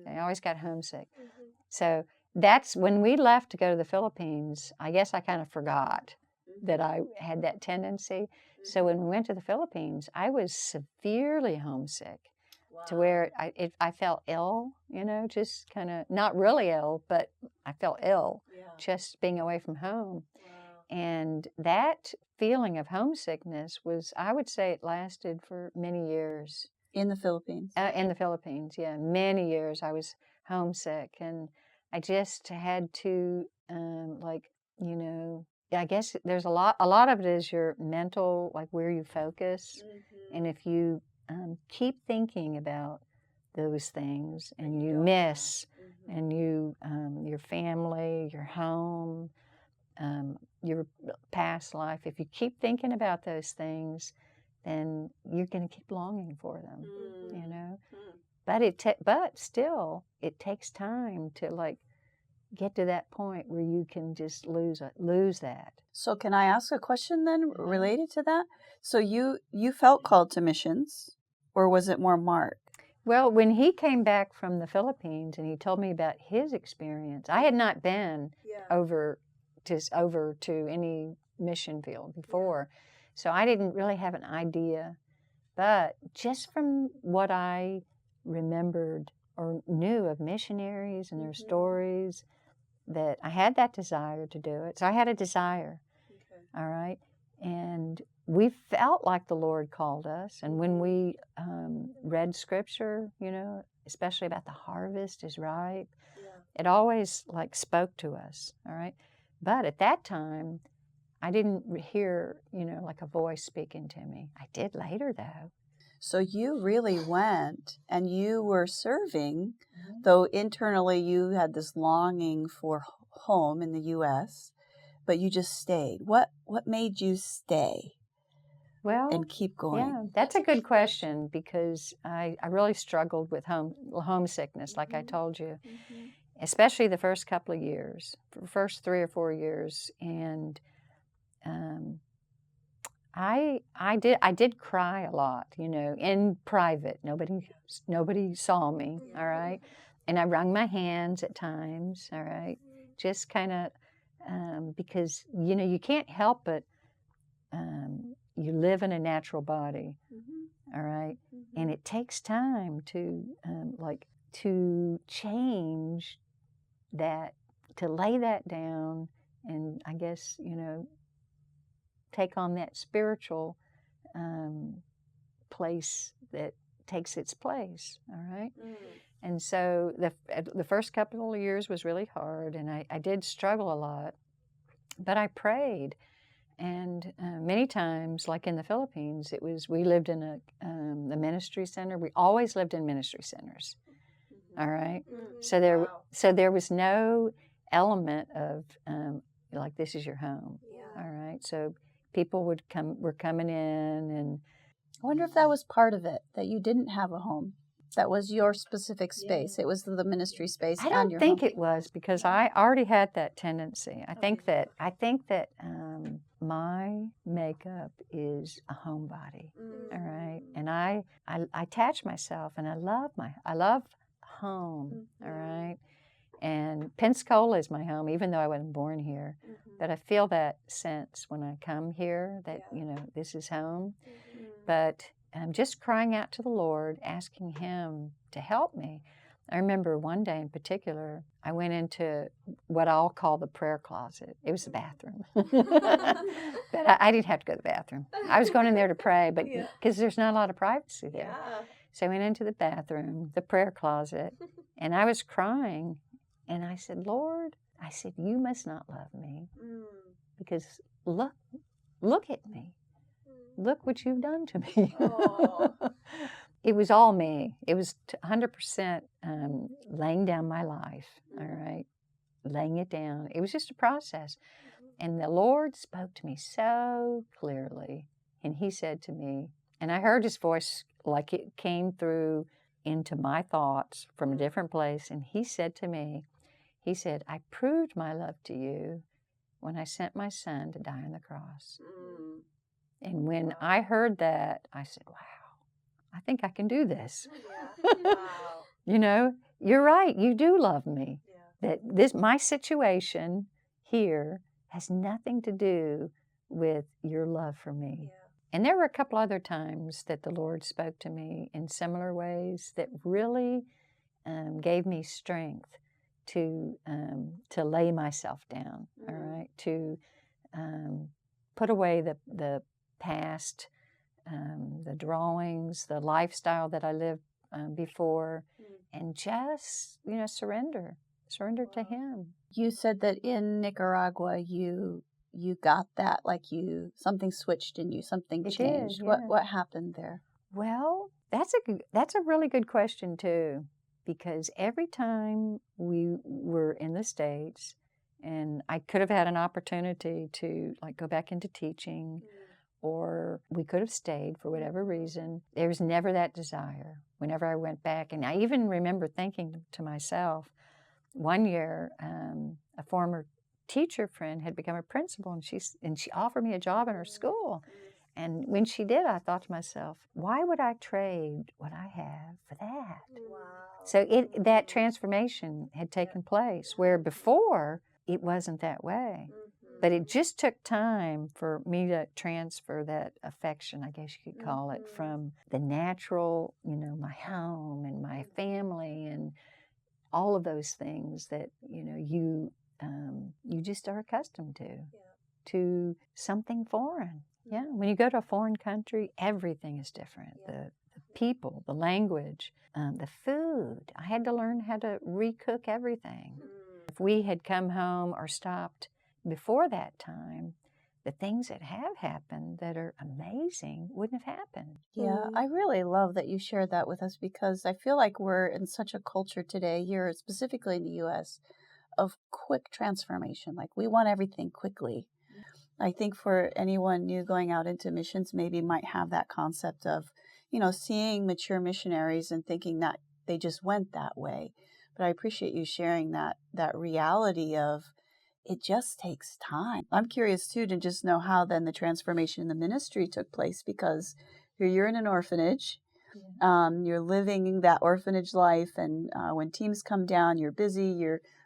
Speaker 3: I always got homesick. So that's when we left to go to the Philippines. I guess I kind of forgot that I had that tendency. So when we went to the Philippines, I was severely homesick to where I felt ill, just kind of not really ill, but I felt ill just being away from home. And that feeling of homesickness I would say it lasted for many years.
Speaker 2: In the Philippines?
Speaker 3: In the Philippines, many years I was homesick. And I just had to, I guess there's a lot of it is your mental, like where you focus. And if you keep thinking about those things and you miss, and your family, your home, your past life, if you keep thinking about those things, then you're going to keep longing for them, But still, it takes time to get to that point where you can just lose that.
Speaker 2: So can I ask a question then related to that? So you felt called to missions, or was it more Mark?
Speaker 3: Well, when he came back from the Philippines and he told me about his experience, I had not been over to any mission field before, so I didn't really have an idea. But just from what I remembered or knew of missionaries and their stories, that I had that desire to do it. So I had a desire, all right? And we felt like the Lord called us. And when we read Scripture, especially about the harvest is ripe, it always spoke to us, all right? But at that time, I didn't hear, like a voice speaking to me. I did later, though.
Speaker 2: So you really went, and you were serving, though internally you had this longing for home in the U.S., but you just stayed. What made you stay?
Speaker 3: Well,
Speaker 2: and keep going?
Speaker 3: Yeah, that's a good question, because I really struggled with homesickness, like I told you, especially the first couple of years, first 3 or 4 years, and I did cry a lot, in private. Nobody saw me, all right? And I wrung my hands at times, all right? Just kind of, because, you can't help it. You live in a natural body, all right? And it takes time to, to change that, to lay that down, and I guess, take on that spiritual place that takes its place, all right? And so the first couple of years was really hard, and I did struggle a lot, but I prayed. And many times, like in the Philippines, we lived in the ministry center. We always lived in ministry centers, all right? So there was no element of like, this is your home, all right? So people were coming in, and
Speaker 2: I wonder if that was part of it, that you didn't have a home. That was your specific space. It was the ministry space
Speaker 3: I
Speaker 2: and
Speaker 3: don't
Speaker 2: your
Speaker 3: think
Speaker 2: home.
Speaker 3: it was, because I already had that tendency. I think that my makeup is a homebody. All right, and I attach myself, and I love home. All right, and Pensacola is my home, even though I wasn't born here. But I feel that sense when I come here that this is home. But I'm just crying out to the Lord, asking Him to help me. I remember one day in particular, I went into what I'll call the prayer closet. It was the bathroom. But I didn't have to go to the bathroom. I was going in there to pray, but because there's not a lot of privacy there. So I went into the bathroom, the prayer closet, and I was crying. And I said, Lord, I said, you must not love me, because look at me. Look what you've done to me. It was all me. It was 100% laying down my life, all right, laying it down. It was just a process. And the Lord spoke to me so clearly. And He said to me, and I heard His voice like it came through into my thoughts from a different place. And He said to me, He said, I proved my love to you when I sent my Son to die on the cross. And when I heard that, I said, wow, I think I can do this.
Speaker 1: Wow.
Speaker 3: You're right. You do love me. That my situation here has nothing to do with your love for me. And there were a couple other times that the Lord spoke to me in similar ways that really gave me strength to lay myself down, all right, to put away the past, the drawings, the lifestyle that I lived before, and just surrender to Him.
Speaker 2: You said that in Nicaragua you got that, like something switched in you, something changed.
Speaker 3: Did, yeah.
Speaker 2: What happened there?
Speaker 3: Well, that's a really good question too, because every time we were in the States, and I could have had an opportunity to go back into teaching, or we could have stayed for whatever reason. There was never that desire whenever I went back. And I even remember thinking to myself, one year, a former teacher friend had become a principal, and she offered me a job in her school. And when she did, I thought to myself, why would I trade what I have for that?
Speaker 1: Wow.
Speaker 3: So that transformation had taken place, where before it wasn't that way. But it just took time for me to transfer that affection, I guess you could call it, from the natural, my home and my family and all of those things that, you just are accustomed to something foreign. Yeah, when you go to a foreign country, everything is different. The people, the language, the food. I had to learn how to recook everything. If we had come home or stopped before that time, the things that have happened that are amazing wouldn't have happened.
Speaker 2: Yeah, I really love that you shared that with us, because I feel like we're in such a culture today here, specifically in the U.S., of quick transformation. Like, we want everything quickly. I think for anyone new going out into missions, maybe might have that concept of, seeing mature missionaries and thinking that they just went that way. But I appreciate you sharing that reality of it just takes time. I'm curious too to just know how then the transformation in the ministry took place, because you're in an orphanage. You're living that orphanage life, and when teams come down, you're busy.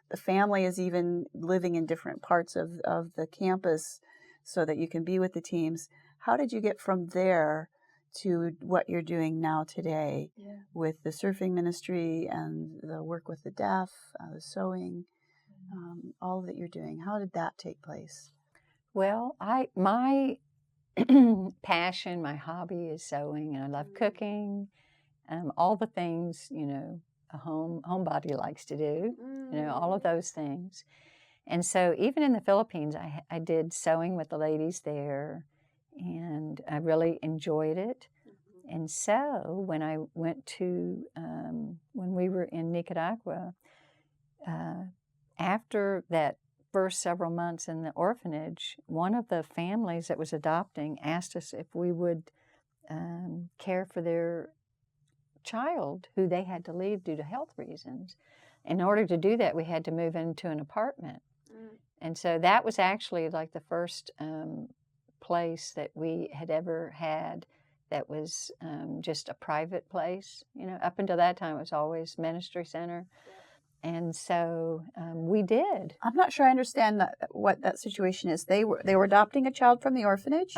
Speaker 2: The family is even living in different parts of the campus so that you can be with the teams. How did you get from there to what you're doing now today with the surfing ministry and the work with the deaf, the sewing, all that you're doing? How did that take place?
Speaker 3: Well, my passion, my hobby is sewing, and I love cooking, all the things, a homebody likes to do, all of those things. And so even in the Philippines, I did sewing with the ladies there, and I really enjoyed it. And so when I went to, when we were in Nicaragua, after that first several months in the orphanage, one of the families that was adopting asked us if we would care for their child who they had to leave due to health reasons. In order to do that, we had to move into an apartment. And so that was actually like the first place that we had ever had that was just a private place. You know, up until that time, it was always ministry center. And so we did.
Speaker 2: I'm not sure I understand what that situation is. They were adopting a child from the orphanage,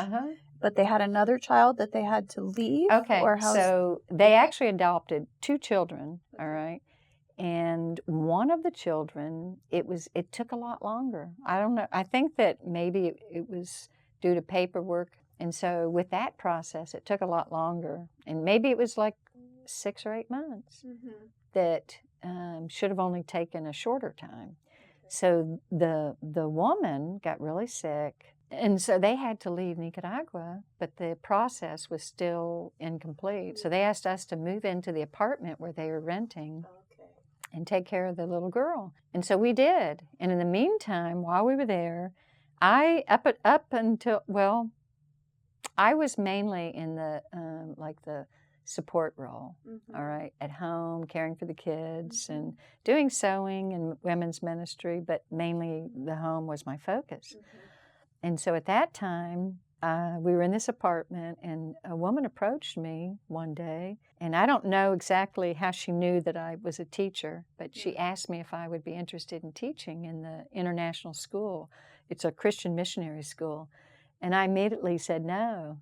Speaker 2: but they had another child that they had to leave?
Speaker 3: Okay,
Speaker 2: Or
Speaker 3: so they actually adopted 2 children, all right? And one of the children, it took a lot longer. I don't know. I think that maybe it was due to paperwork. And so with that process, it took a lot longer. And maybe it was like 6 or 8 months that should have only taken a shorter time. So the woman got really sick. And so they had to leave Nicaragua, but the process was still incomplete. So they asked us to move into the apartment where they were renting and take care of the little girl. And so we did. And in the meantime, while we were there, I was mainly in the like the support role, all right, at home, caring for the kids and doing sewing and women's ministry, but mainly the home was my focus. And so at that time, we were in this apartment, and a woman approached me one day, and I don't know exactly how she knew that I was a teacher, but she asked me if I would be interested in teaching in the international school. It's a Christian missionary school. And I immediately said no,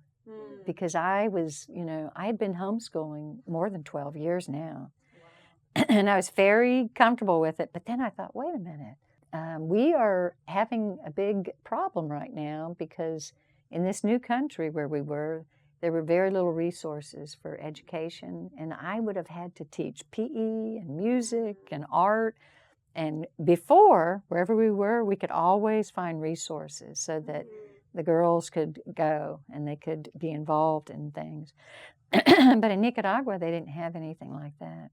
Speaker 3: because I was, I had been homeschooling more than 12 years now. And I was very comfortable with it. But then I thought, wait a minute, we are having a big problem right now, because in this new country where we were, there were very little resources for education, and I would have had to teach PE and music and art. And before, wherever we were, we could always find resources so that the girls could go and they could be involved in things. But in Nicaragua, they didn't have anything like that.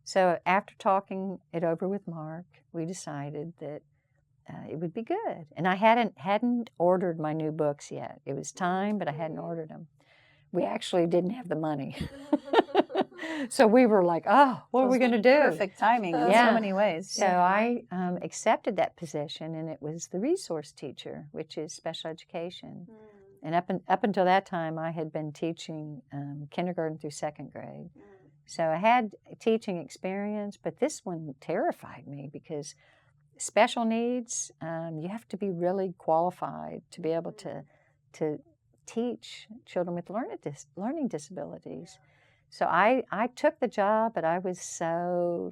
Speaker 3: So after talking it over with Mark, we decided that it would be good. And I hadn't ordered my new books yet. It was time, but I hadn't ordered them. We actually didn't have the money. So we were like, oh, what are we going to do?
Speaker 2: Perfect timing in so many ways.
Speaker 3: So I accepted that position, and it was the resource teacher, which is special education. And up until that time, I had been teaching kindergarten through 2nd grade. So I had teaching experience, but this one terrified me, because special needs, you have to be really qualified to be able to teach children with learning disabilities. So I took the job, but I was so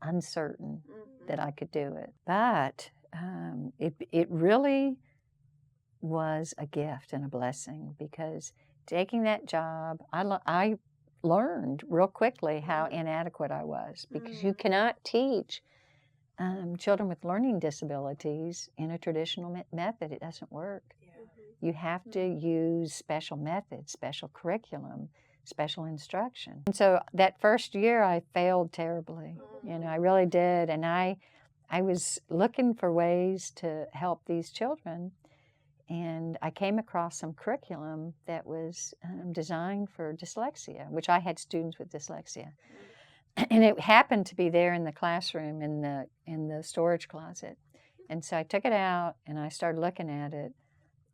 Speaker 3: uncertain that I could do it. But it really was a gift and a blessing, because taking that job, I learned real quickly how inadequate I was, because you cannot teach children with learning disabilities in a traditional method. It doesn't work. You have to use special methods, special curriculum, special instruction. And so that first year I failed terribly. I really did. And I was looking for ways to help these children. And I came across some curriculum that was designed for dyslexia, which I had students with dyslexia. And it happened to be there in the classroom in the storage closet. And so I took it out and I started looking at it,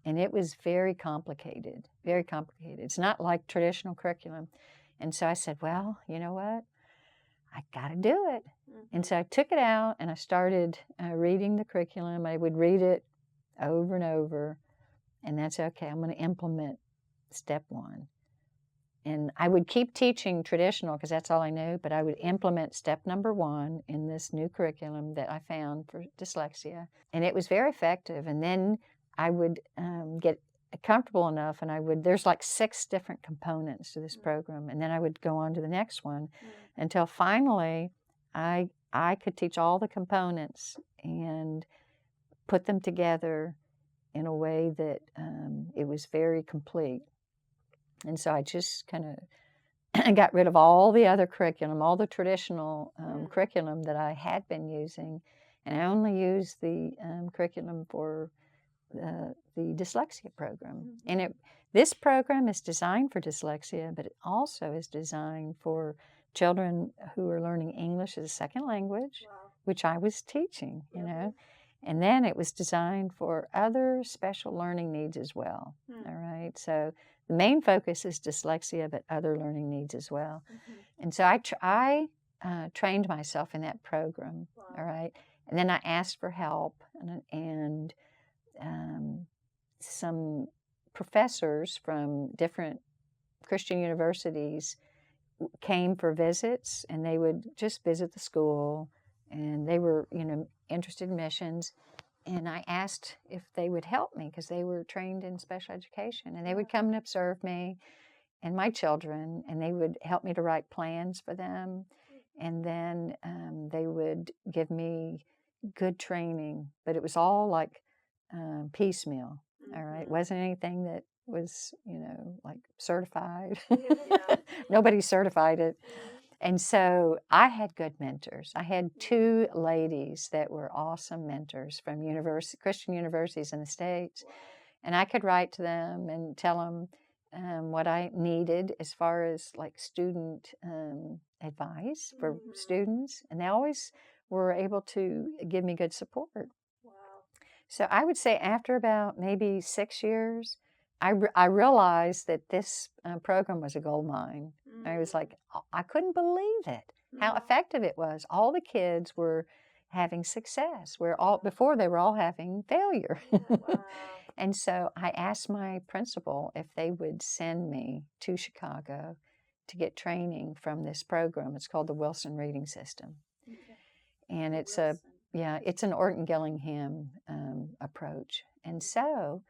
Speaker 3: and it was very complicated, very complicated. It's not like traditional curriculum. And so I said, well, you know what? I got to do it. And so I took it out and I started reading the curriculum. I would read it over and over, and that's okay. I'm going to implement step 1. And I would keep teaching traditional, because that's all I knew, but I would implement step number 1 in this new curriculum that I found for dyslexia. And it was very effective. And then I would get comfortable enough, and there's 6 different components to this program. And then I would go on to the next one until finally I could teach all the components and put them together in a way that it was very complete. And so I just kind of got rid of all the other curriculum, all the traditional curriculum that I had been using, and I only used the curriculum for the dyslexia program. And This program is designed for dyslexia, but it also is designed for children who are learning English as a second language, which I was teaching, you know. And then it was designed for other special learning needs as well, all right? So the main focus is dyslexia, but other learning needs as well. And so I trained myself in that program, all right? And then I asked for help, and some professors from different Christian universities came for visits, and they would just visit the school, and they were, you know, interested in missions. And I asked if they would help me because they were trained in special education, and they would come and observe me and my children, and they would help me to write plans for them. And then they would give me good training, but it was all like piecemeal. All right, wasn't anything that was, you know, like certified. Nobody certified it. And so I had good mentors. I had two ladies that were awesome mentors from Christian universities in the States. And I could write to them and tell them what I needed as far as like student advice for students. And they always were able to give me good support. So I would say after about maybe 6 years, I realized that this program was a gold mine. I was like, I couldn't believe it, how effective it was. All the kids were having success, before they were all having failure. And so I asked my principal if they would send me to Chicago to get training from this program. It's called the Wilson Reading System. And it's it's an Orton Gillingham approach. And so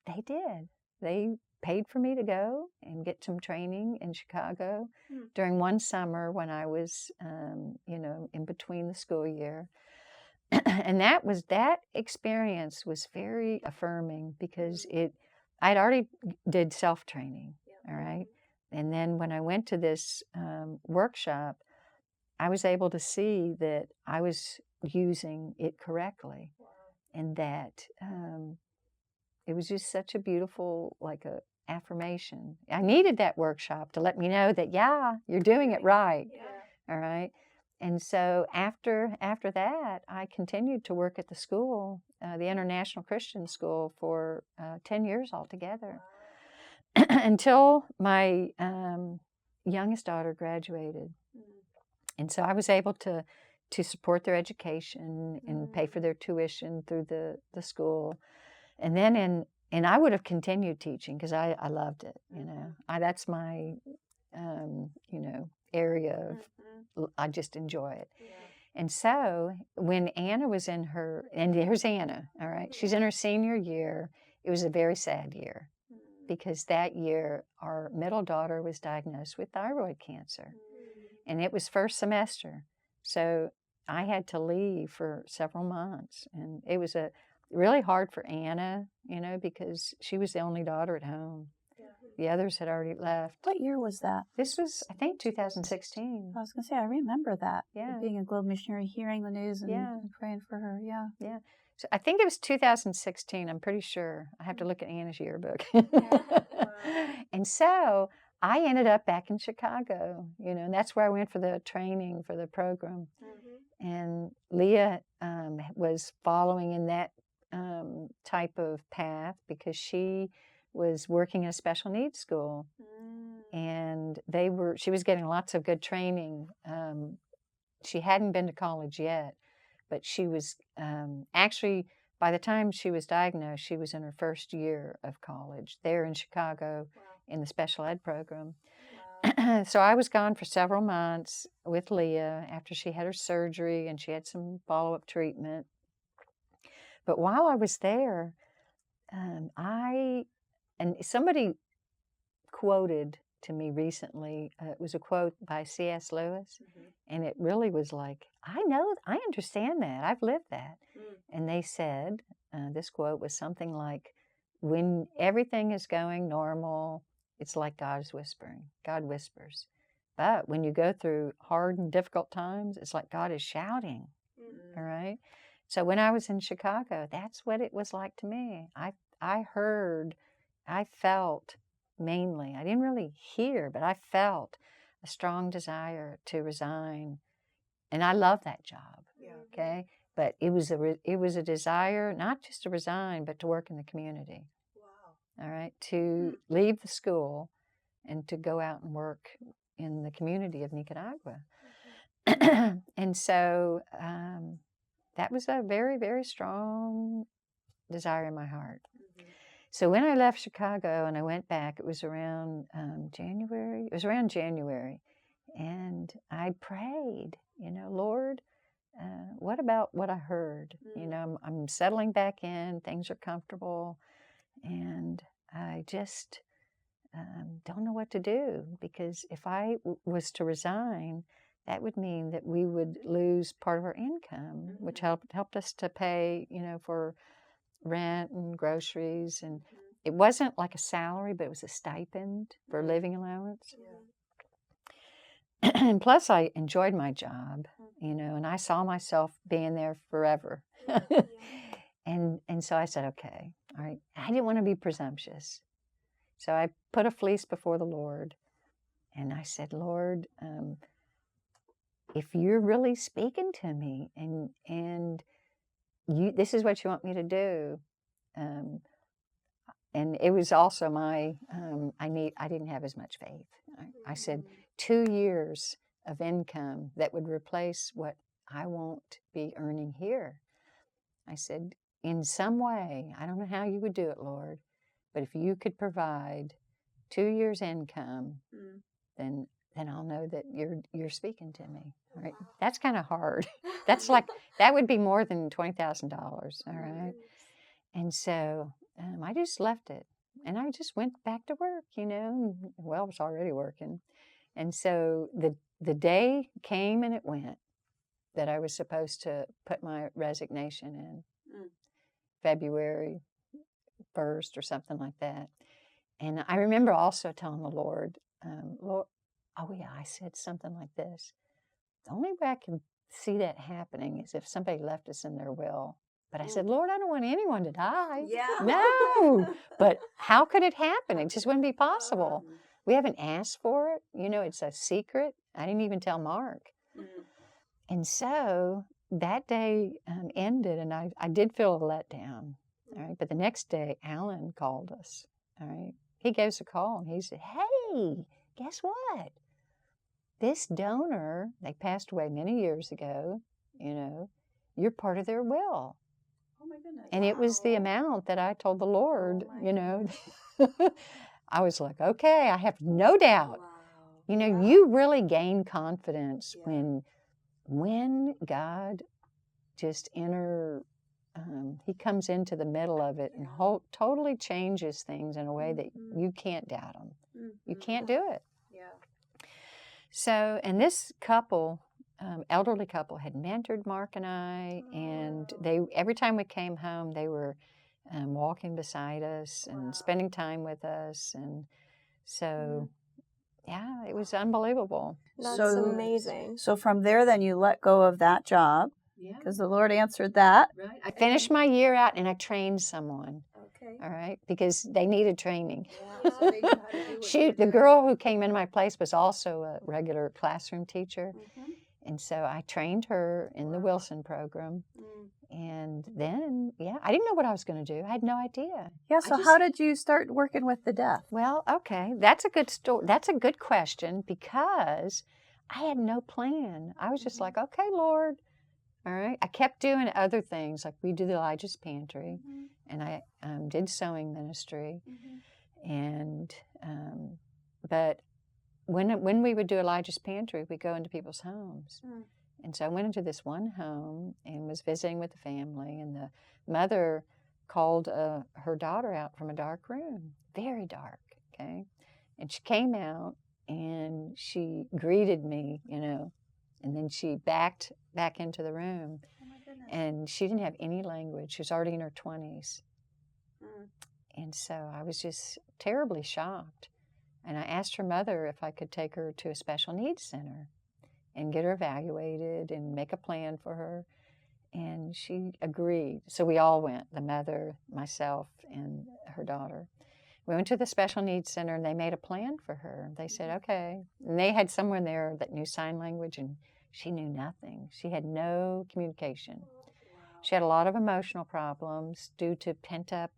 Speaker 3: they did. They paid for me to go and get some training in Chicago during one summer when I was, you know, in between the school year. And that experience was very affirming because I'd already did self-training, all right? And then when I went to this workshop, I was able to see that I was using it correctly, and that it was just such a beautiful, like a affirmation. I needed that workshop to let me know that, yeah, you're doing it right, all right? And so after that, I continued to work at the school, the International Christian School, for 10 years altogether, until my youngest daughter graduated. And so I was able to support their education and pay for their tuition through the school. And then and I would have continued teaching because I loved it, you know. That's my, you know, area of, I just enjoy it. And so when Anna was in and here's Anna, all right, she's in her senior year. It was a very sad year because that year our middle daughter was diagnosed with thyroid cancer. And it was first semester. So I had to leave for several months. And it was really hard for Anna, you know, because she was the only daughter at home. The others had already left.
Speaker 2: What year was that?
Speaker 3: This was, I think, 2016.
Speaker 2: I was going to say, I remember that.
Speaker 3: Yeah.
Speaker 2: Being a Globe missionary, hearing the news and praying for her. Yeah.
Speaker 3: Yeah. So I think it was 2016. I'm pretty sure. I have to look at Anna's yearbook. And so I ended up back in Chicago, you know, and that's where I went for the training for the program. And Leah was following in that type of path because she was working in a special needs school, and she was getting lots of good training. She hadn't been to college yet, but she was actually, by the time she was diagnosed, she was in her first year of college there in Chicago in the special ed program. So I was gone for several months with Leah after she had her surgery and she had some follow-up treatment. But while I was there, and somebody quoted to me recently, it was a quote by C.S. Lewis, and it really was like, I understand that, I've lived that. And they said, this quote was something like, when everything is going normal, it's like God whispers. But when you go through hard and difficult times, it's like God is shouting, all right? So when I was in Chicago, that's what it was like to me. I felt mainly. I didn't really hear, but I felt a strong desire to resign. And I love that job, okay? But it was a desire not just to resign, but to work in the community. Wow. All right, to leave the school and to go out and work in the community of Nicaragua. And so that was a very, very strong desire in my heart. So when I left Chicago and I went back, it was around January. It was around January. And I prayed, Lord, what about what I heard? I'm settling back in, things are comfortable, and I just don't know what to do, because if I was to resign, that would mean that we would lose part of our income, which helped us to pay, for rent and groceries. And it wasn't like a salary, but it was a stipend for living allowance. And plus I enjoyed my job, and I saw myself being there forever. And so I said, okay, all right. I didn't want to be presumptuous. So I put a fleece before the Lord, and I said, Lord, if you're really speaking to me and this is what you want me to do, and it was also I didn't have as much faith. I said 2 years of income that would replace what I won't be earning here. I said, in some way, I don't know how you would do it, Lord, but if you could provide 2 years income, then I'll know that you're speaking to me. Right? That's kind of hard. That's like, that would be more than $20,000. All right. And so I just left it, and I just went back to work, Well, I was already working. And so the day came and it went that I was supposed to put my resignation in, February 1st or something like that. And I remember also telling the Lord, Lord, I said something like this: the only way I can see that happening is if somebody left us in their will. But I said, Lord, I don't want anyone to die.
Speaker 2: Yeah.
Speaker 3: No. But how could it happen? It just wouldn't be possible. We haven't asked for it. It's a secret. I didn't even tell Mark. And so that day ended, and I did feel a letdown. All right. But the next day, Alan called us. All right. He gave us a call, and he said, hey, guess what? This donor, they passed away many years ago, you're part of their will. Oh my goodness. And it was the amount that I told the Lord, I was like, okay, I have no doubt. Wow. You really gain confidence when God just he comes into the middle of it and totally changes things in a way that you can't doubt him. You can't do it. Yeah. So, and this couple, elderly couple, had mentored Mark and I, and every time we came home, they were walking beside us and spending time with us, and so yeah, it was unbelievable.
Speaker 1: That's amazing.
Speaker 2: So from there, then you let go of that job, because the Lord answered that.
Speaker 3: Right. I finished my year out, and I trained someone. Okay. All right, because they needed training. Yeah. So they knew how to do it. The girl who came into my place was also a regular classroom teacher. And so I trained her in the Wilson program. And then, I didn't know what I was going to do. I had no idea.
Speaker 2: Yeah, so how did you start working with the deaf?
Speaker 3: Well, okay, that's a good story. That's a good question, because I had no plan. I was just like, okay, Lord. All right. I kept doing other things, like we do the Elijah's Pantry, and I did sewing ministry. And but when we would do Elijah's Pantry, we'd go into people's homes. And so I went into this one home and was visiting with the family, and the mother called her daughter out from a dark room, very dark, okay? And she came out, and she greeted me, and then she backed back into the room. Oh my goodness. And she didn't have any language. She was already in her 20s. And so I was just terribly shocked. And I asked her mother if I could take her to a special needs center and get her evaluated and make a plan for her. And she agreed. So we all went, the mother, myself, and her daughter. we went to the special needs center, and they made a plan for her. They said, okay. And they had someone there that knew sign language, and she knew nothing. She had no communication. She had a lot of emotional problems due to pent-up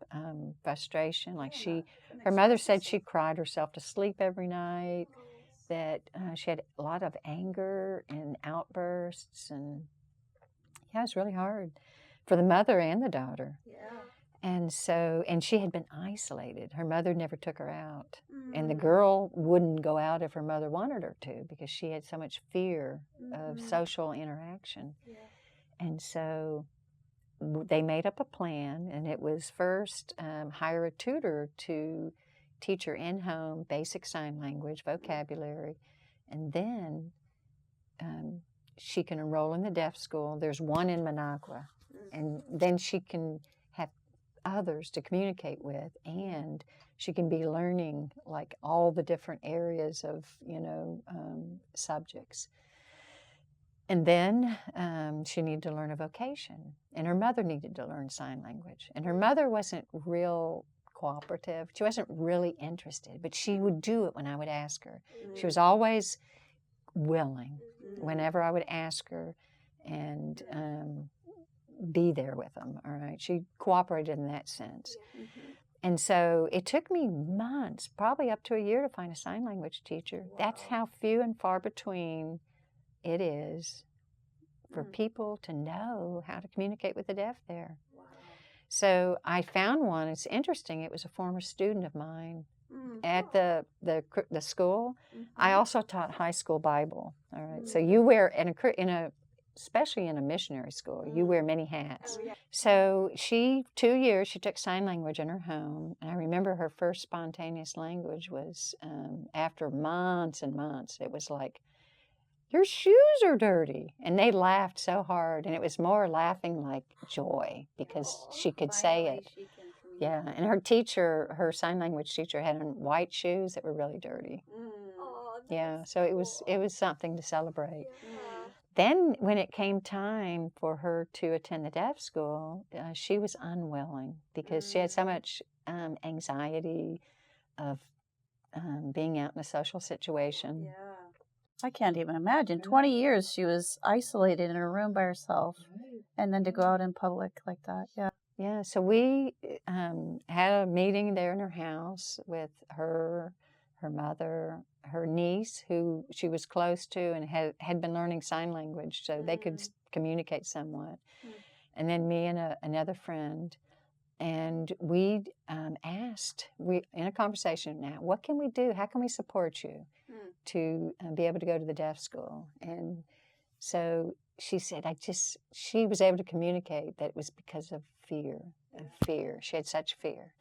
Speaker 3: frustration. Like her mother said she cried herself to sleep every night, that she had a lot of anger and outbursts. And yeah, it was really hard for the mother and the daughter. And she had been isolated. Her mother never took her out. And the girl wouldn't go out if her mother wanted her to, because she had so much fear of social interaction. And so they made up a plan, and it was first hire a tutor to teach her in-home basic sign language, vocabulary, and then she can enroll in the deaf school. There's one in Managua, and then she can have others to communicate with, and she can be learning like all the different areas of, subjects. And then she needed to learn a vocation, and her mother needed to learn sign language. And her mother wasn't real cooperative. She wasn't really interested, but she would do it when I would ask her. She was always willing whenever I would ask her, and be there with them, all right? She cooperated in that sense. And so it took me months, probably up to a year, to find a sign language teacher. That's how few and far between it is for people to know how to communicate with the deaf there. So I found one. It's interesting. It was a former student of mine at the school. I also taught high school Bible. All right. So you wear especially in a missionary school, you wear many hats. So 2 years, she took sign language in her home. And I remember her first spontaneous language was after months and months. It was like, your shoes are dirty. And they laughed so hard. And it was more laughing like joy because she could say it. Yeah. And her sign language teacher, had on white shoes that were really dirty. Yeah. So it was something to celebrate. Then when it came time for her to attend the deaf school, she was unwilling because she had so much anxiety of being out in a social situation.
Speaker 2: I can't even imagine. 20 years she was isolated in her room by herself, and then to go out in public like that.
Speaker 3: Yeah, so we had a meeting there in her house with her mother, her niece, who she was close to and had been learning sign language, so they could communicate somewhat. And then me and another friend. And we asked, in a conversation now, what can we do? How can we support you to be able to go to the deaf school? And so she said, she was able to communicate that it was because of fear. She had such fear.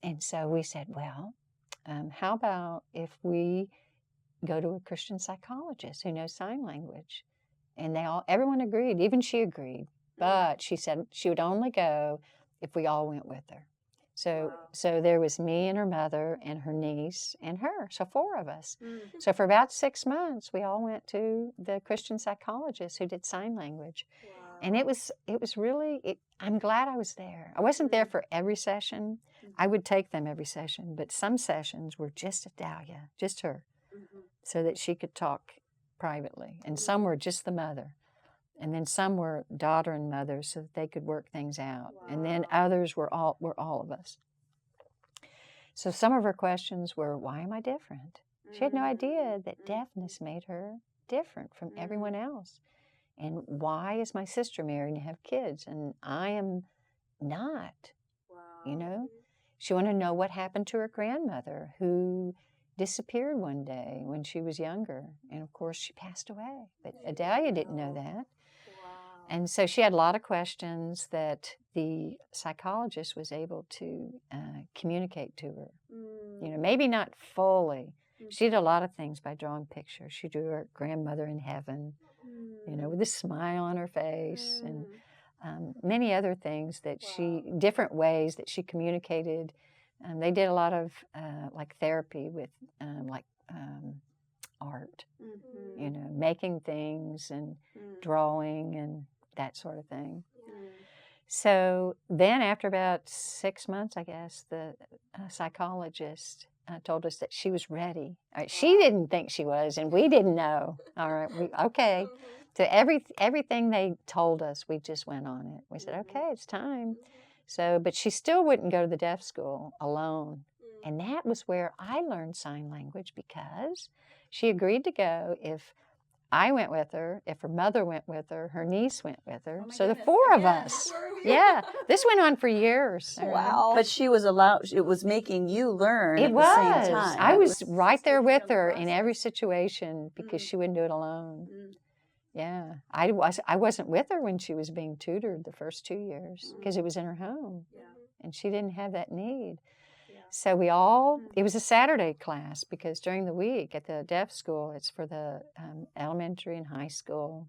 Speaker 3: And so we said, well, how about if we go to a Christian psychologist who knows sign language? And everyone agreed, even she agreed. But she said she would only go if we all went with her. So there was me and her mother and her niece and her, so 4 of us. So for about 6 months, we all went to the Christian psychologist who did sign language. And it was really, I'm glad I was there. I wasn't there for every session. I would take them every session, but some sessions were just Adalia, just her, so that she could talk privately. And some were just the mother. And then some were daughter and mother, so that they could work things out. And then others were all of us. So some of her questions were, why am I different? She had no idea that deafness made her different from everyone else. And why is my sister married and have kids and I am not? She wanted to know what happened to her grandmother, who disappeared one day when she was younger. And of course, she passed away. But Adalia didn't know that. And so she had a lot of questions that the psychologist was able to communicate to her. Maybe not fully. She did a lot of things by drawing pictures. She drew her grandmother in heaven, with a smile on her face, and many other things that different ways that she communicated. They did a lot of therapy with art, making things and drawing and that sort of thing. So then after about 6 months, I guess, psychologist told us that she was ready. She didn't think she was, and we didn't know. All right, okay. So everything they told us, we just went on it. We said, okay, it's time. So, but she still wouldn't go to the deaf school alone. And that was where I learned sign language, because she agreed to go if I went with her, if her mother went with her niece went with her. So the four of us. Yeah. This went on for years.
Speaker 1: Wow.
Speaker 2: But she was it was making you learn
Speaker 3: It
Speaker 2: at
Speaker 3: was.
Speaker 2: the same time.
Speaker 3: I was right there with her in every situation, because she wouldn't do it alone. Yeah. I wasn't with her when she was being tutored the first 2 years, because it was in her home. And she didn't have that need. So it was a Saturday class, because during the week at the deaf school, it's for the elementary and high school,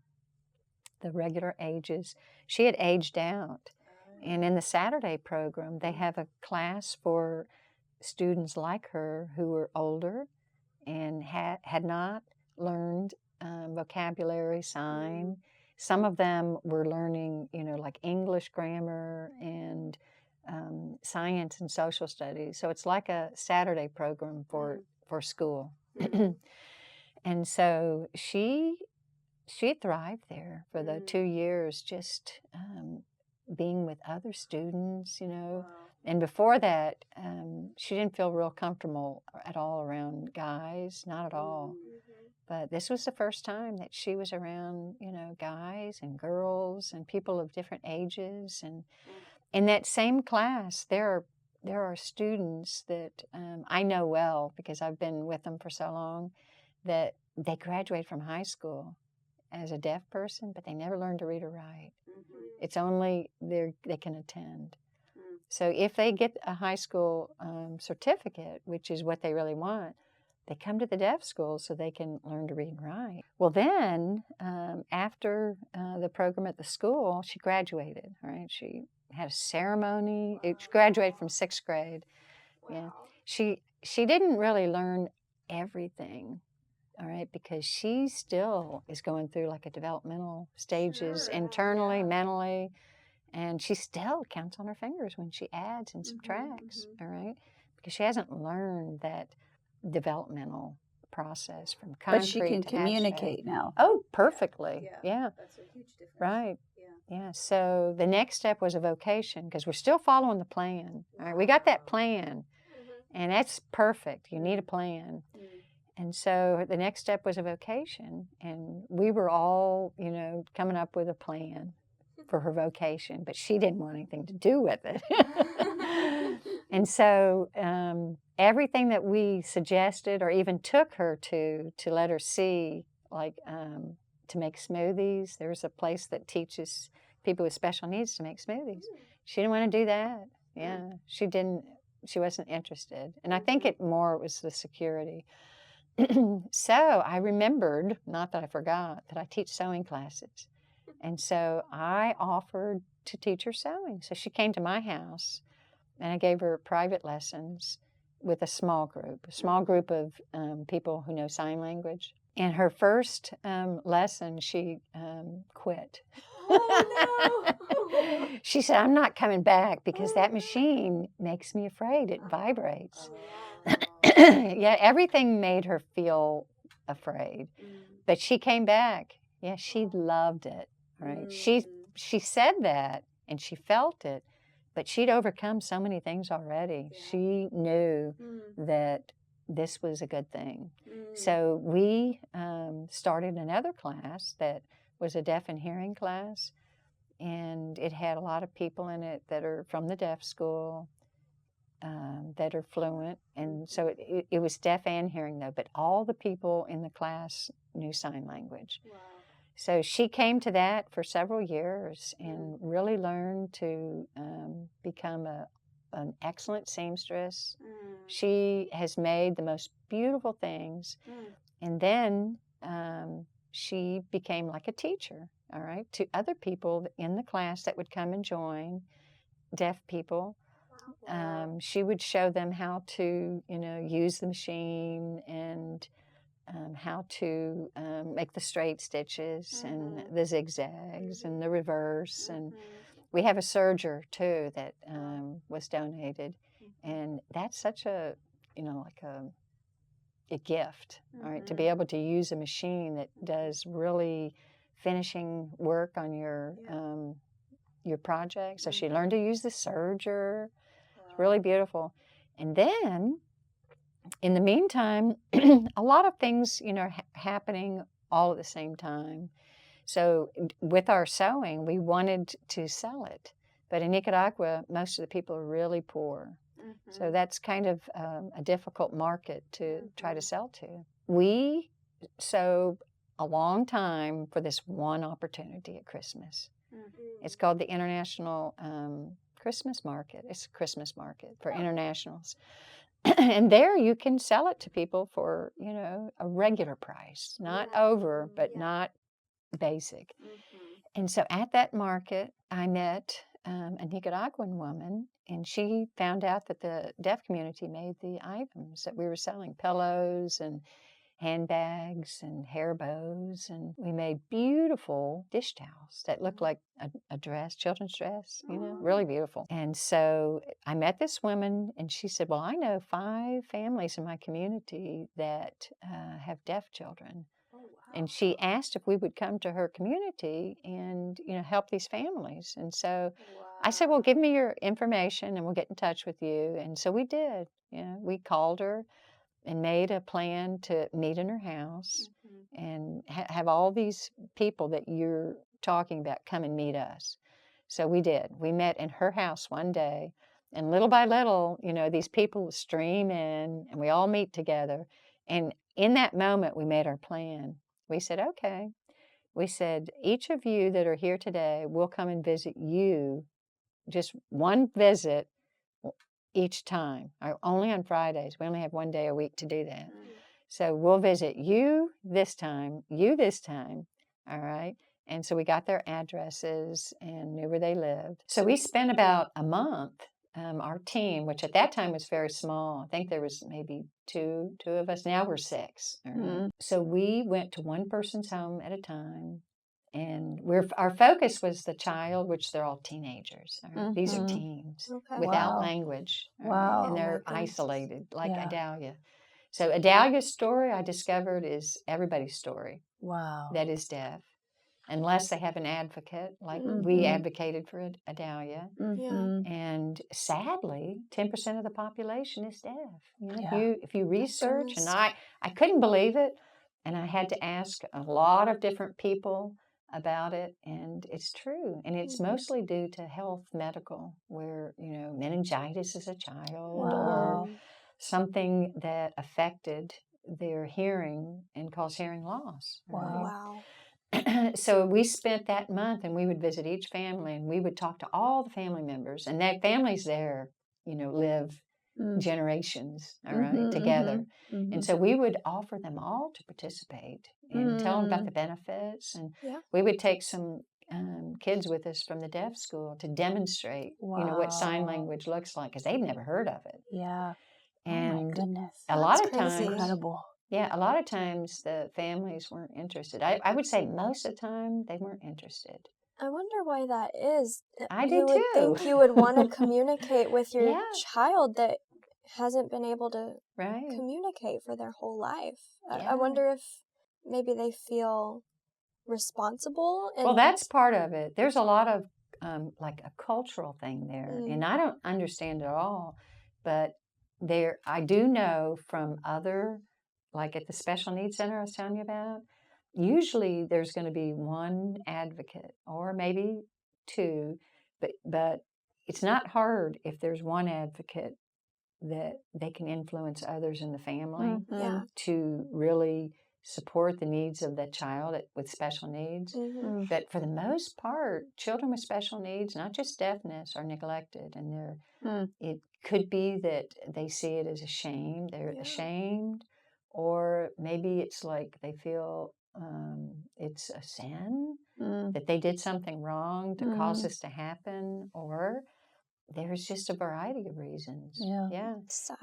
Speaker 3: the regular ages. She had aged out. And in the Saturday program, they have a class for students like her who were older and had not learned vocabulary, sign. Some of them were learning, like English grammar and science and social studies. So it's like a Saturday program for school. And so she thrived there for the 2 years, just being with other students, And before that, she didn't feel real comfortable at all around guys, not at all. But this was the first time that she was around, guys and girls and people of different ages. And in that same class, there are students that I know well, because I've been with them for so long, that they graduate from high school as a deaf person, but they never learned to read or write. It's only they can attend. So if they get a high school certificate, which is what they really want, they come to the deaf school so they can learn to read and write. Well, then after the program at the school, she graduated. All right, she had a ceremony. She graduated from 6th grade. Yeah, she didn't really learn everything. All right, because she still is going through like a developmental stages internally, mentally, and she still counts on her fingers when she adds and subtracts. All right, because she hasn't learned that developmental process from concrete
Speaker 2: But she can
Speaker 3: to
Speaker 2: communicate
Speaker 3: abstract.
Speaker 2: now.
Speaker 3: Oh, perfectly. Yeah.
Speaker 2: That's a huge difference.
Speaker 3: Right. Yeah. So the next step was a vocation, because we're still following the plan. All right. We got that plan, and that's perfect. You need a plan. And so the next step was a vocation, and we were all, coming up with a plan for her vocation, but she didn't want anything to do with it. And so everything that we suggested or even took her to let her see, like to make smoothies. There's a place that teaches people with special needs to make smoothies. She didn't want to do that. Yeah, she didn't. She wasn't interested. And I think it was the security. So I remembered, not that I forgot, that I teach sewing classes. And so I offered to teach her sewing. So she came to my house, and I gave her private lessons with a small group of people who know sign language. And her first lesson, she quit.
Speaker 1: Oh, no.
Speaker 3: She said, I'm not coming back because that machine makes me afraid. It vibrates. Yeah, everything made her feel afraid. But she came back. Yeah, she loved it. Right? She said that, and she felt it, but she'd overcome so many things already. Yeah. She knew that this was a good thing. So we started another class that was a deaf and hearing class, and it had a lot of people in it that are from the deaf school, that are fluent. And so it was deaf and hearing, though, but all the people in the class knew sign language. Wow. So she came to that for several years and really learned to become an excellent seamstress. She has made the most beautiful things. And then she became like a teacher, all right, to other people in the class that would come and join, deaf people. She would show them how to, use the machine and how to make the straight stitches and the zigzags and the reverse. And we have a serger, too, that was donated. And that's such a, like a gift, right? To be able to use a machine that does really finishing work on your project. So she learned to use the serger. It's really beautiful. And then, in the meantime, a lot of things, are happening all at the same time. So with our sewing, we wanted to sell it. But in Nicaragua, most of the people are really poor. So that's kind of a difficult market to try to sell to. We sewed a long time for this one opportunity at Christmas. It's called the International Christmas Market. It's a Christmas market for internationals. And there you can sell it to people for, a regular price, not over, but not basic. And so at that market, I met a Nicaraguan woman, and she found out that the deaf community made the items that we were selling, pillows and handbags and hair bows, and we made beautiful dish towels that looked like a dress, children's dress, really beautiful. And so I met this woman, and she said, well, I know 5 families in my community that have deaf children. And she asked if we would come to her community and, help these families. And so I said, well, give me your information and we'll get in touch with you. And so we did. We called her and made a plan to meet in her house and have all these people that you're talking about come and meet us. So we did. We met in her house one day, and little by little, these people would stream in, and we all meet together. And in that moment, we made our plan. We said, okay. We said, each of you that are here today, we'll come and visit you, just one visit each time, only on Fridays. We only have one day a week to do that. So we'll visit you this time, all right? And so we got their addresses and knew where they lived. So we spent about a month, our team, which at that time was very small. I think there was maybe two of us. Now we're 6. All right? So we went to one person's home at a time. And our focus was the child, which they're all teenagers. Right? These are teens without language. Right? And they're isolated, like Adalia. So Adalia's story, I discovered, is everybody's story that is deaf, unless they have an advocate, like we advocated for Adalia. And sadly, 10% of the population is deaf. If you research, and I couldn't believe it, and I had to ask a lot of different people about it, and it's true. And it's mostly due to health, medical, where, meningitis as a child or something that affected their hearing and caused hearing loss.
Speaker 1: Wow.
Speaker 3: So we spent that month, and we would visit each family, and we would talk to all the family members, and that families there, live generations, all right, together. And so we would offer them all to participate and tell them about the benefits. And we would take some kids with us from the deaf school to demonstrate, what sign language looks like, because they've never heard of it. And
Speaker 2: oh my goodness.
Speaker 3: A lot of
Speaker 1: That's
Speaker 3: times,
Speaker 2: incredible.
Speaker 3: Yeah, a lot of times the families weren't interested. I would say most of the time they weren't interested.
Speaker 1: I wonder why that is.
Speaker 3: I do
Speaker 1: you would
Speaker 3: too.
Speaker 1: think you would want to communicate with your
Speaker 3: Yeah.
Speaker 1: child that hasn't been able to
Speaker 3: Right.
Speaker 1: communicate for their whole life.
Speaker 3: Yeah.
Speaker 1: I wonder if maybe they feel responsible.
Speaker 3: Well, that's part of it. There's a lot of like a cultural thing there, and I don't understand it all, but I do know from other, like at the special needs center I was telling you about, usually there's going to be one advocate or maybe 2, but it's not hard if there's one advocate that they can influence others in the family to really support the needs of that child with special needs. But for the most part, children with special needs, not just deafness, are neglected, and it could be that they see it as a shame. They're ashamed, or maybe it's like they feel it's a sin that they did something wrong to cause this to happen, or there's just a variety of reasons. Yeah.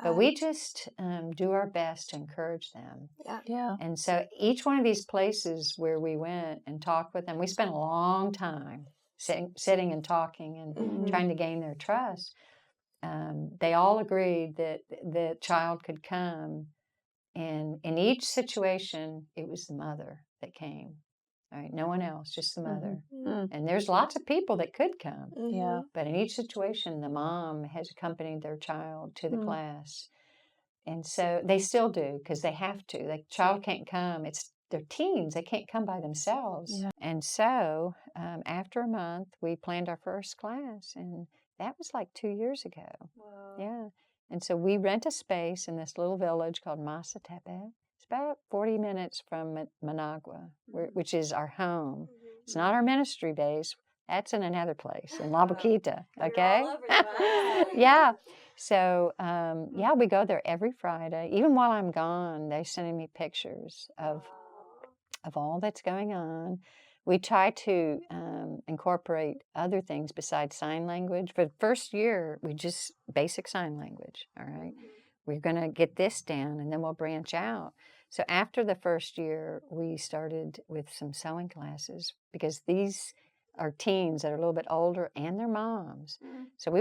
Speaker 3: But we just do our best to encourage them.
Speaker 1: Yeah.
Speaker 3: And so each one of these places where we went and talked with them, we spent a long time sitting and talking and trying to gain their trust. they all agreed that the child could come, and in each situation, it was the mother that came. All right, no one else, just the mother.
Speaker 2: Mm-hmm.
Speaker 3: And there's lots of people that could come.
Speaker 2: Yeah.
Speaker 3: But in each situation, the mom has accompanied their child to the class. And so they still do, because they have to. The child can't come. They're teens. They can't come by themselves.
Speaker 2: Yeah.
Speaker 3: And so after a month, we planned our first class. And that was like 2 years ago.
Speaker 1: Wow.
Speaker 3: Yeah. And so we rent a space in this little village called Masatepe. It's about 40 minutes from Managua, which is our home. It's not our ministry base. That's in another place, in La Boquita, okay?
Speaker 1: You're all over the place.
Speaker 3: Yeah. So, yeah, we go there every Friday. Even while I'm gone, they're sending me pictures of all that's going on. We try to incorporate other things besides sign language. For the first year, we just basic sign language, all right? We're going to get this down, and then we'll branch out. So after the first year, we started with some sewing classes, because these are teens that are a little bit older, and their moms. So we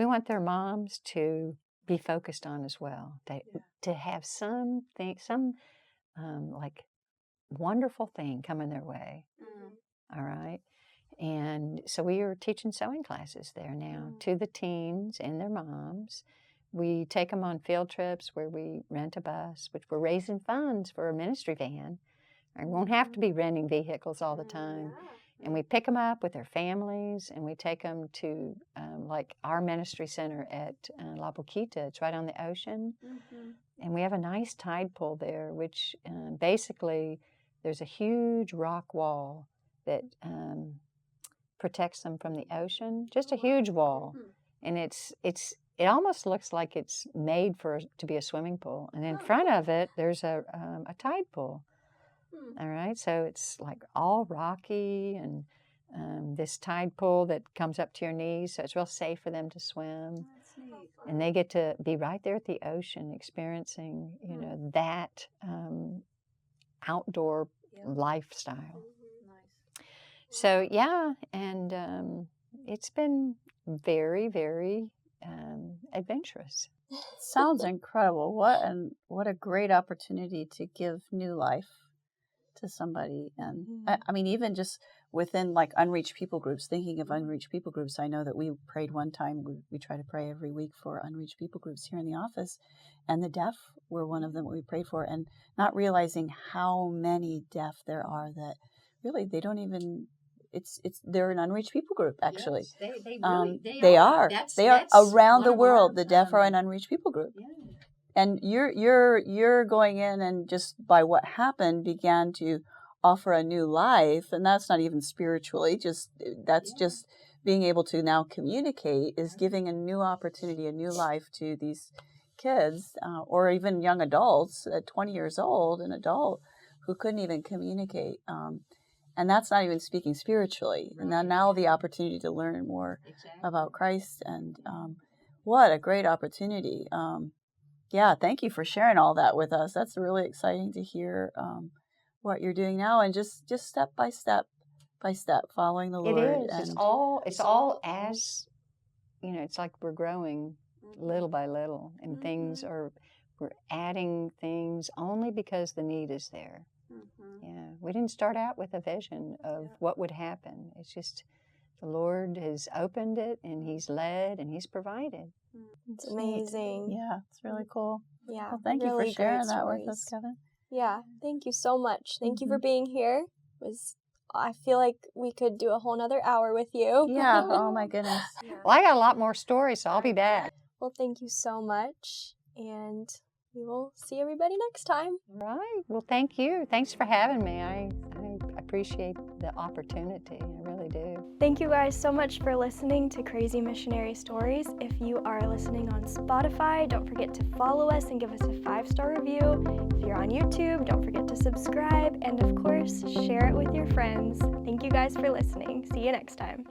Speaker 3: want their moms to be focused on as well, to have something, like wonderful thing coming their way. All right. And so we are teaching sewing classes there now to the teens and their moms. We take them on field trips where we rent a bus, which we're raising funds for a ministry van. We won't have to be renting vehicles all the time. And we pick them up with their families, and we take them to like our ministry center at La Boquita. It's right on the ocean. And we have a nice tide pool there, which basically there's a huge rock wall that protects them from the ocean. Just a huge wall. And it almost looks like it's made to be a swimming pool. And in front of it, there's a tide pool. All right, so it's like all rocky, and this tide pool that comes up to your knees, so it's real safe for them to swim.
Speaker 1: That's neat.
Speaker 3: And they get to be right there at the ocean, experiencing, that outdoor lifestyle.
Speaker 1: Nice.
Speaker 3: So yeah, and it's been very, very adventurous.
Speaker 2: Sounds incredible. What a great opportunity to give new life to somebody. And I mean, even just within like unreached people groups, thinking of unreached people groups, I know that we prayed one time, we try to pray every week for unreached people groups here in the office, and the deaf were one of them we prayed for, and not realizing how many deaf there are that really they don't even, they're an unreached people group, actually.
Speaker 3: Yes,
Speaker 2: they are. They are around the world. The deaf are an unreached people group.
Speaker 3: Yeah.
Speaker 2: And you're going in and just by what happened began to offer a new life, and that's not even spiritually. Just being able to now communicate is giving a new opportunity, a new life to these kids, or even young adults at 20 years old, an adult who couldn't even communicate. And that's not even speaking spiritually. Right. And now the opportunity to learn more about Christ, and what a great opportunity. Yeah, thank you for sharing all that with us. That's really exciting to hear what you're doing now, and just step by step, following the Lord.
Speaker 3: It is. And it's all as, it's like we're growing little by little, and we're adding things only because the need is there. Yeah, we didn't start out with a vision of what would happen. It's just the Lord has opened it, and He's led, and He's provided.
Speaker 1: It's amazing.
Speaker 2: Yeah, it's really cool.
Speaker 1: Yeah.
Speaker 2: Well, thank you for sharing that with us, Kevin.
Speaker 1: Yeah, thank you so much. Thank you for being here. I feel like we could do a whole nother hour with you.
Speaker 2: Yeah, oh my goodness.
Speaker 3: Well, I got a lot more stories, so I'll be back.
Speaker 1: Well, thank you so much, and we will see everybody next time.
Speaker 3: Right. Well, thank you. Thanks for having me. I appreciate the opportunity. I really do.
Speaker 1: Thank you guys so much for listening to Crazy Missionary Stories. If you are listening on Spotify, don't forget to follow us and give us a 5-star review. If you're on YouTube, don't forget to subscribe, and of course, share it with your friends. Thank you guys for listening. See you next time.